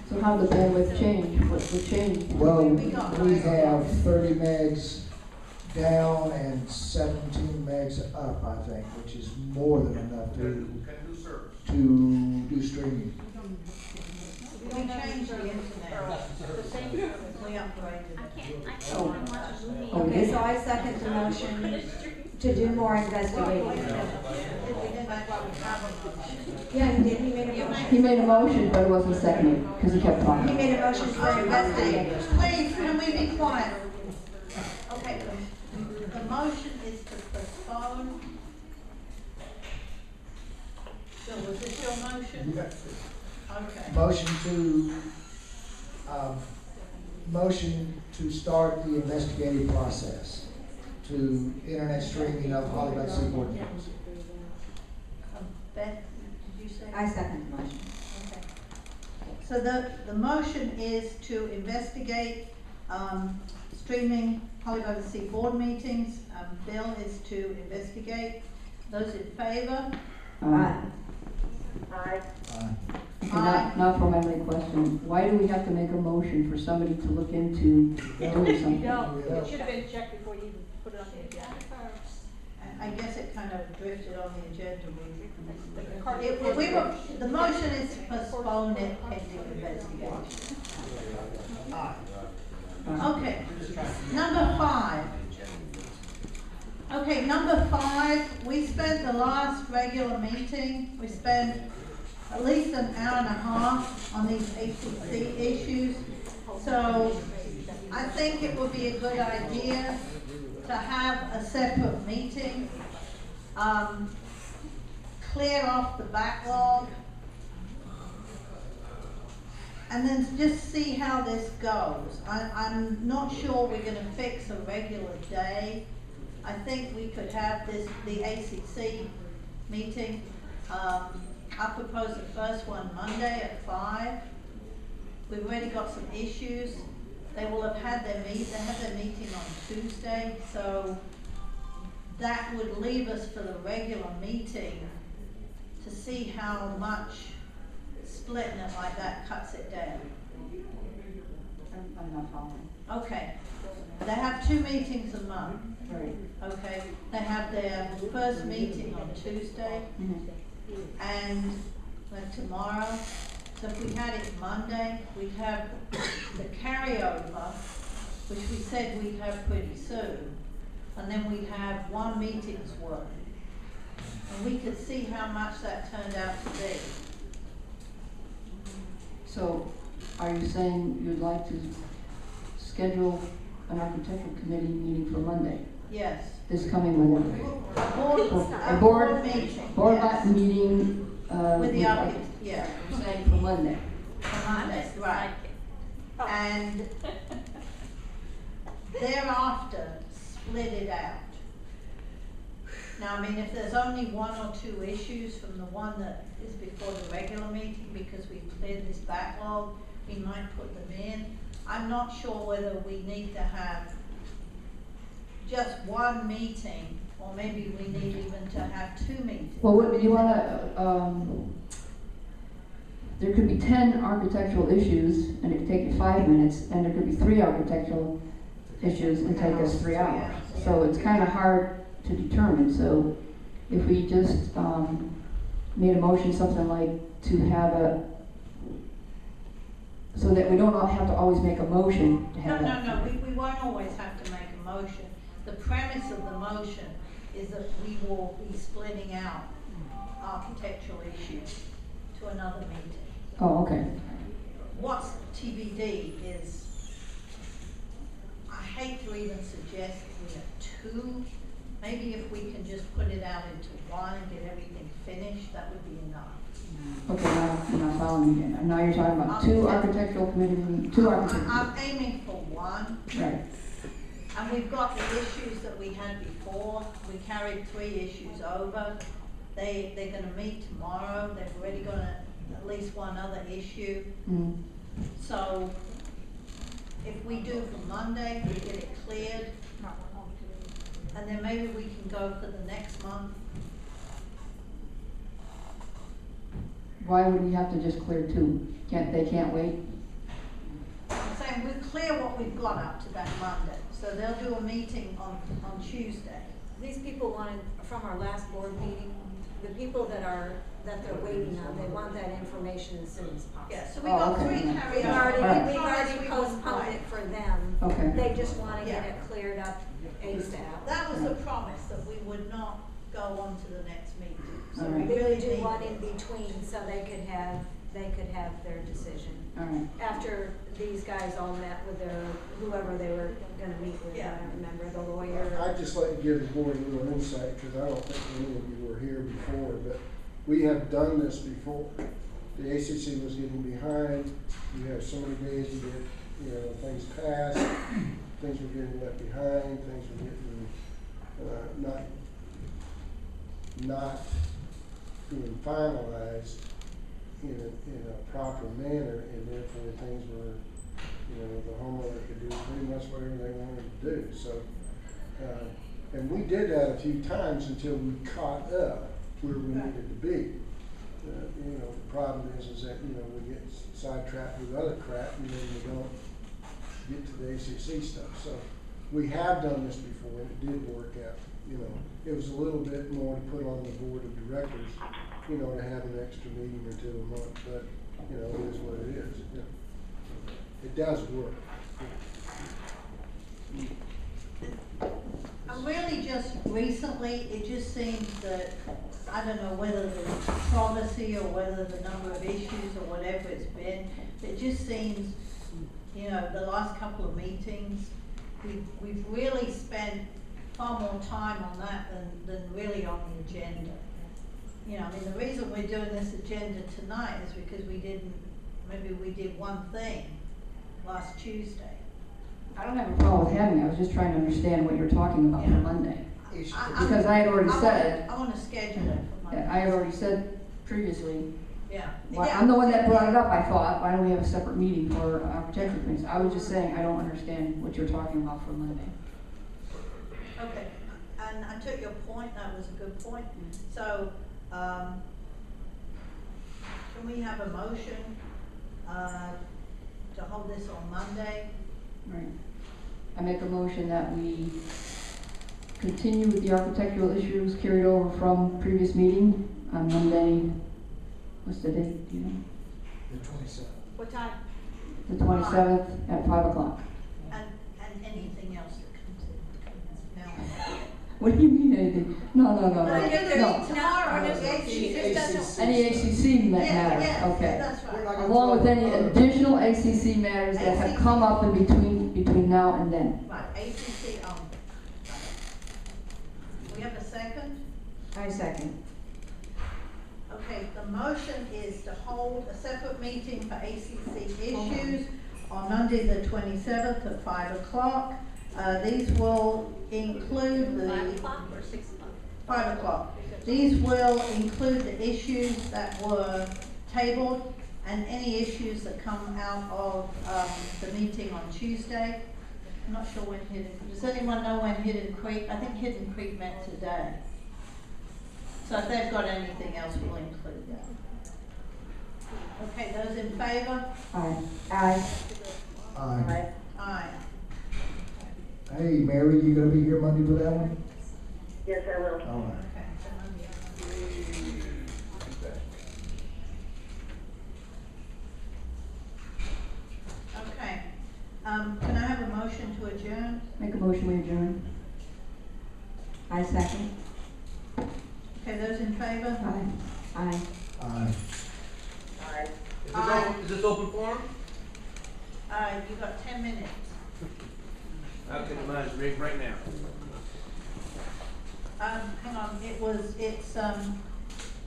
So how did the bandwidth change? What changed? Well, we have 30 megs down and 17 megs up, I think, which is more than enough to do streaming. We changed the internet. We upgraded. Okay, so I second the motion to do more investigating. Yeah, he did, he made a motion. He made a motion, but it wasn't seconded, because he kept talking. He made a motion for investigating. Please, can we be quiet? Okay, the motion is to postpone. So was this your motion? Okay. Motion to start the investigative process to internet streaming of Holly by the Sea board meetings. Beth, did you say? I second the motion. Okay. So the motion is to investigate streaming Holly by the Sea board meetings. Bill is to investigate. Those in favor? Aye. Aye. Okay, now for my main question, why do we have to make a motion for somebody to look into doing something? No, it should have been checked before you even put it on the agenda. I guess it kind of drifted on the agenda. The The motion is to postpone it pending investigation. Okay, number 5. Okay, number 5, we spent the last regular meeting, we spent at least an hour and a half on these ACC issues. So I think it would be a good idea to have a separate meeting, clear off the backlog, and then just see how this goes. I'm not sure we're gonna fix a regular day. I think we could have the ACC meeting. I propose the first one Monday at 5. We've already got some issues. They will have had their meeting on Tuesday, so that would leave us for the regular meeting to see how much splitting it like that cuts it down. I'm not following. Okay, they have 2 meetings a month. Right. Okay, they have their first meeting on Tuesday and tomorrow. So if we had it Monday, we'd have the carryover, which we said we'd have pretty soon, and then we'd have 1 meeting's worth. And we could see how much that turned out to be. So, are you saying you'd like to schedule an architectural committee meeting for Monday? Yes. This coming Monday? A board meeting. Board yes. meeting, With the architect, yeah. You're saying for Monday? For Monday, right. And thereafter, split it out. Now, I mean, if there's only 1 or 2 issues from the one that is before the regular meeting, because we've cleared this backlog, we might put them in. I'm not sure whether we need to have just 1 meeting, or maybe we need even to have 2 meetings. Well, what, you wanna, there could be 10 architectural issues, and it could take you 5 minutes, and there could be 3 architectural issues and take us 3 hours. So it's kind of hard to determine. So if we just made a motion, something like to have so that we don't have to always make a motion to have that. No, we won't always have to make a motion. The premise of the motion is that we will be splitting out architectural issues to another meeting. Oh, okay. What's TBD is, I hate to even suggest we have 2. Maybe if we can just put it out into 1 and get everything finished, that would be enough. Okay, now I'm not following you again. Now you're talking about 2 architectural committee, 2 architectural. I'm aiming for 1. Right. And we've got the issues that we had before. We carried 3 issues over. They're gonna meet tomorrow. They've already got at least 1 other issue. So if we do for Monday, we get it cleared. And then maybe we can go for the next month. Why would we have to just clear 2? They can't wait? I'm saying we'll clear what we've got up to that Monday. So they'll do a meeting on Tuesday. These people wanted, from our last board meeting, the people that they're waiting on, they want that information as soon as possible. Yeah, so we got 3 carryovers. We've already postponed it for them. Okay. They just want to get it cleared up ASAP. That was the promise, that we would not go on to the next meeting. So All right. we really do need one in between so they could have their decision. All right. After these guys all met with whoever they were gonna meet with, I don't remember, the lawyer. I'd just like to give the board a little insight, because I don't think any of you were here before, but we have done this before. The ACC was getting behind. You have so many days to get, things passed. Things were getting left behind. Things were getting not being finalized in a proper manner, and therefore things were, the homeowner could do pretty much whatever they wanted to do. So, and we did that a few times until we caught up where we needed to be. You know, the problem is that, you know, we get sidetracked with other crap and then we don't get to the ACC stuff. So we have done this before and it did work out. You know, it was a little bit more to put on the board of directors, you know, to have an extra meeting or two a month, but, you know, it is what it is. You know, it does work. And really just recently, it just seems that, I don't know whether the controversy or whether the number of issues or whatever it's been, it just seems, you know, the last couple of meetings, we've really spent far more time on that than really on the agenda. You know, I mean, the reason we're doing this agenda tonight is because maybe we did one thing last Tuesday. I don't have a problem with having it, I was just trying to understand what you're talking about for Monday. Because I had already said. I want to schedule it for Monday. I had already said previously. Yeah. Well, I'm the one that brought it up, I thought, why don't we have a separate meeting for architecture things? I was just saying, I don't understand what you're talking about for Monday. Okay, and I took your point, that was a good point. So, can we have a motion, to hold this on Monday? Right. I make a motion that we continue with the architectural issues carried over from previous meeting on Monday. What's the date, do you know? The 27th. What time? The 27th at 5 o'clock. And anything else that comes in. What do you mean anything? No. Tomorrow, Any ACC matters, yes, okay. that's right. Along with any additional ACC matters that have come up in between now and then. Right, ACC only. We have a second? I second. Okay, the motion is to hold a separate meeting for ACC issues on Monday the 27th at 5 o'clock. These will include the 5 o'clock or 6 o'clock? 5 o'clock. These will include the issues that were tabled and any issues that come out of the meeting on Tuesday. I'm not sure when does anyone know when Hidden Creek? I think Hidden Creek met today. So if they've got anything else, we'll include that. Okay, those in favor? Aye. Aye. Aye. Hey, Mary, you gonna be here Monday for that one? Yes, I will. All right. Okay, can I have a motion to adjourn? Make a motion, we adjourn. I second. Okay, those in favor? Aye. Aye. Aye. Is this open forum? You got 10 minutes. I'll get mine rigged right now. Hang on, it's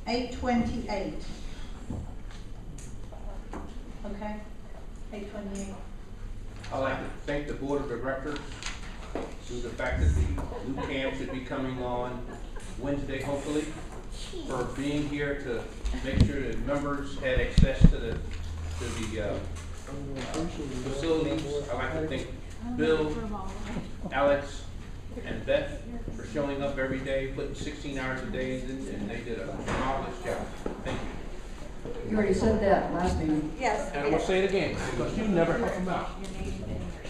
8:28. Okay, 8:28. I'd like to thank the board of directors due to the fact that the new camp should be coming on Wednesday, hopefully, for being here to make sure that members had access to the facilities. I'd like to thank Bill, Alex, and Beth for showing up every day, putting 16 hours a day in, and they did a marvelous job. Thank you. You already said that last meeting. Yes. And I'm gonna say it again, because you never help them out.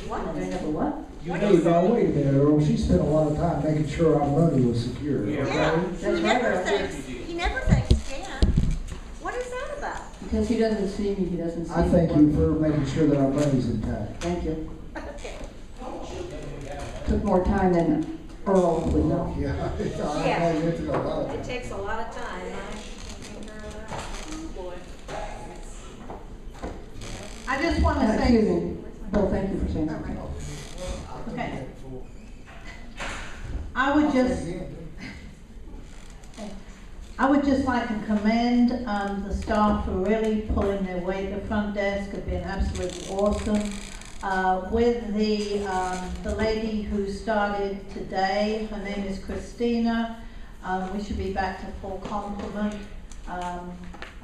What? They never what? Hey, now, wait a minute, Earl, she spent a lot of time making sure our money was secure. Yeah. Okay? That's right, Earl. He never thanks Dan. What is that about? Because he doesn't see me, he doesn't see me. I thank you for making sure that our money's intact. Thank you. Okay. Took more time than Earl would know. Yeah. Yeah. It took a lot of time. It takes a lot of time, huh? I just want to Excuse say, me. Bill, thank you for saying something. okay, I would just like to commend the staff for really pulling their weight. The front desk have been absolutely awesome. With the lady who started today, her name is Christina. We should be back to full complement.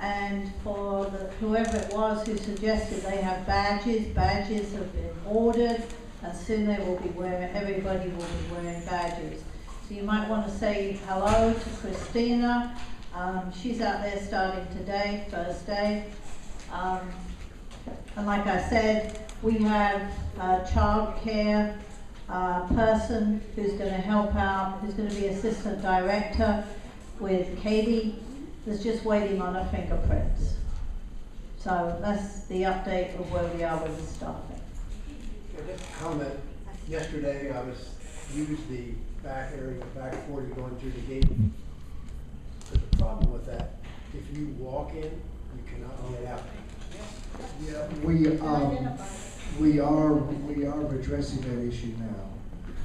And for whoever it was who suggested they have badges have been ordered, and soon they will be wearing, everybody will be wearing badges. So you might want to say hello to Christina. She's out there starting today, first day. And like I said, we have a childcare person who's going to help out, who's going to be assistant director with Katie, that's just waiting on her fingerprints. So that's the update of where we are with the staffing. Just a comment, yesterday I used the back area, back 40 going through the gate. There's a problem with that. If you walk in, you cannot get out. Yeah, we are addressing that issue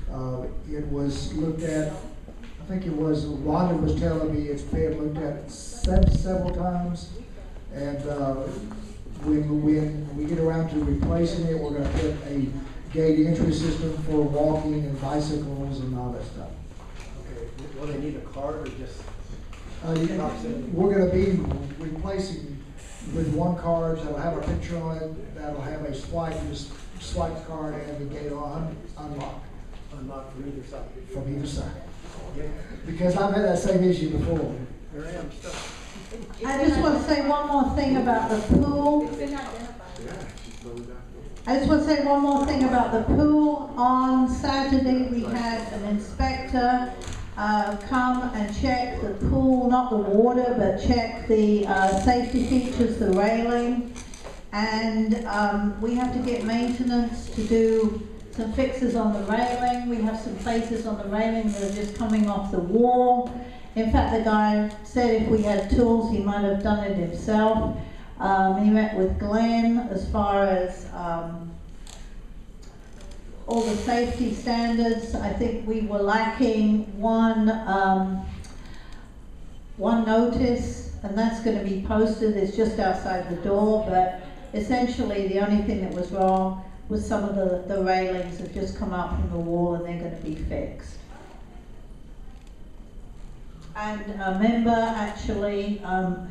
now. It was looked at, I think it was, Wanda was telling me it's been looked at several times. And when we get around to replacing it, we're gonna put a gate entry system for walking and bicycles and all that stuff. Okay, will they need a card or just? We're gonna be replacing with one card that'll have a picture on it, that'll have a swipe, just swipe the card and the gate will unlock. Unlock from either side? From either side. Yeah. Because I've had that same issue before. There I am, stuck. I just want to say one more thing about the pool. I just want to say one more thing about the pool. On Saturday, we had an inspector come and check the pool, not the water, but check the safety features, the railing. And we have to get maintenance to do some fixes on the railing. We have some places on the railing that are just coming off the wall. In fact, the guy said if we had tools, he might have done it himself. He met with Glenn as far as all the safety standards. I think we were lacking one notice, and that's going to be posted. It's just outside the door, but essentially the only thing that was wrong was some of the railings have just come out from the wall and they're going to be fixed. And a member actually,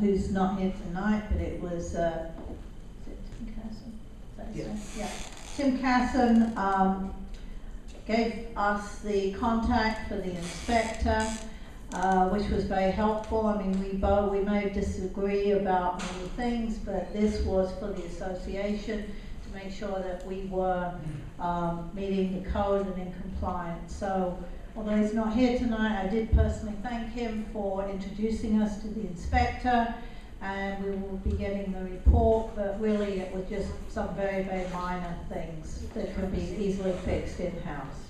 who's not here tonight, but it was, is it Tim Casson? Yeah. Tim Casson gave us the contact for the inspector, which was very helpful. I mean, we may disagree about many things, but this was for the association to make sure that we were meeting the code and in compliance. So, although he's not here tonight, I did personally thank him for introducing us to the inspector, and we will be getting the report, but really it was just some very, very minor things that can be easily fixed in-house.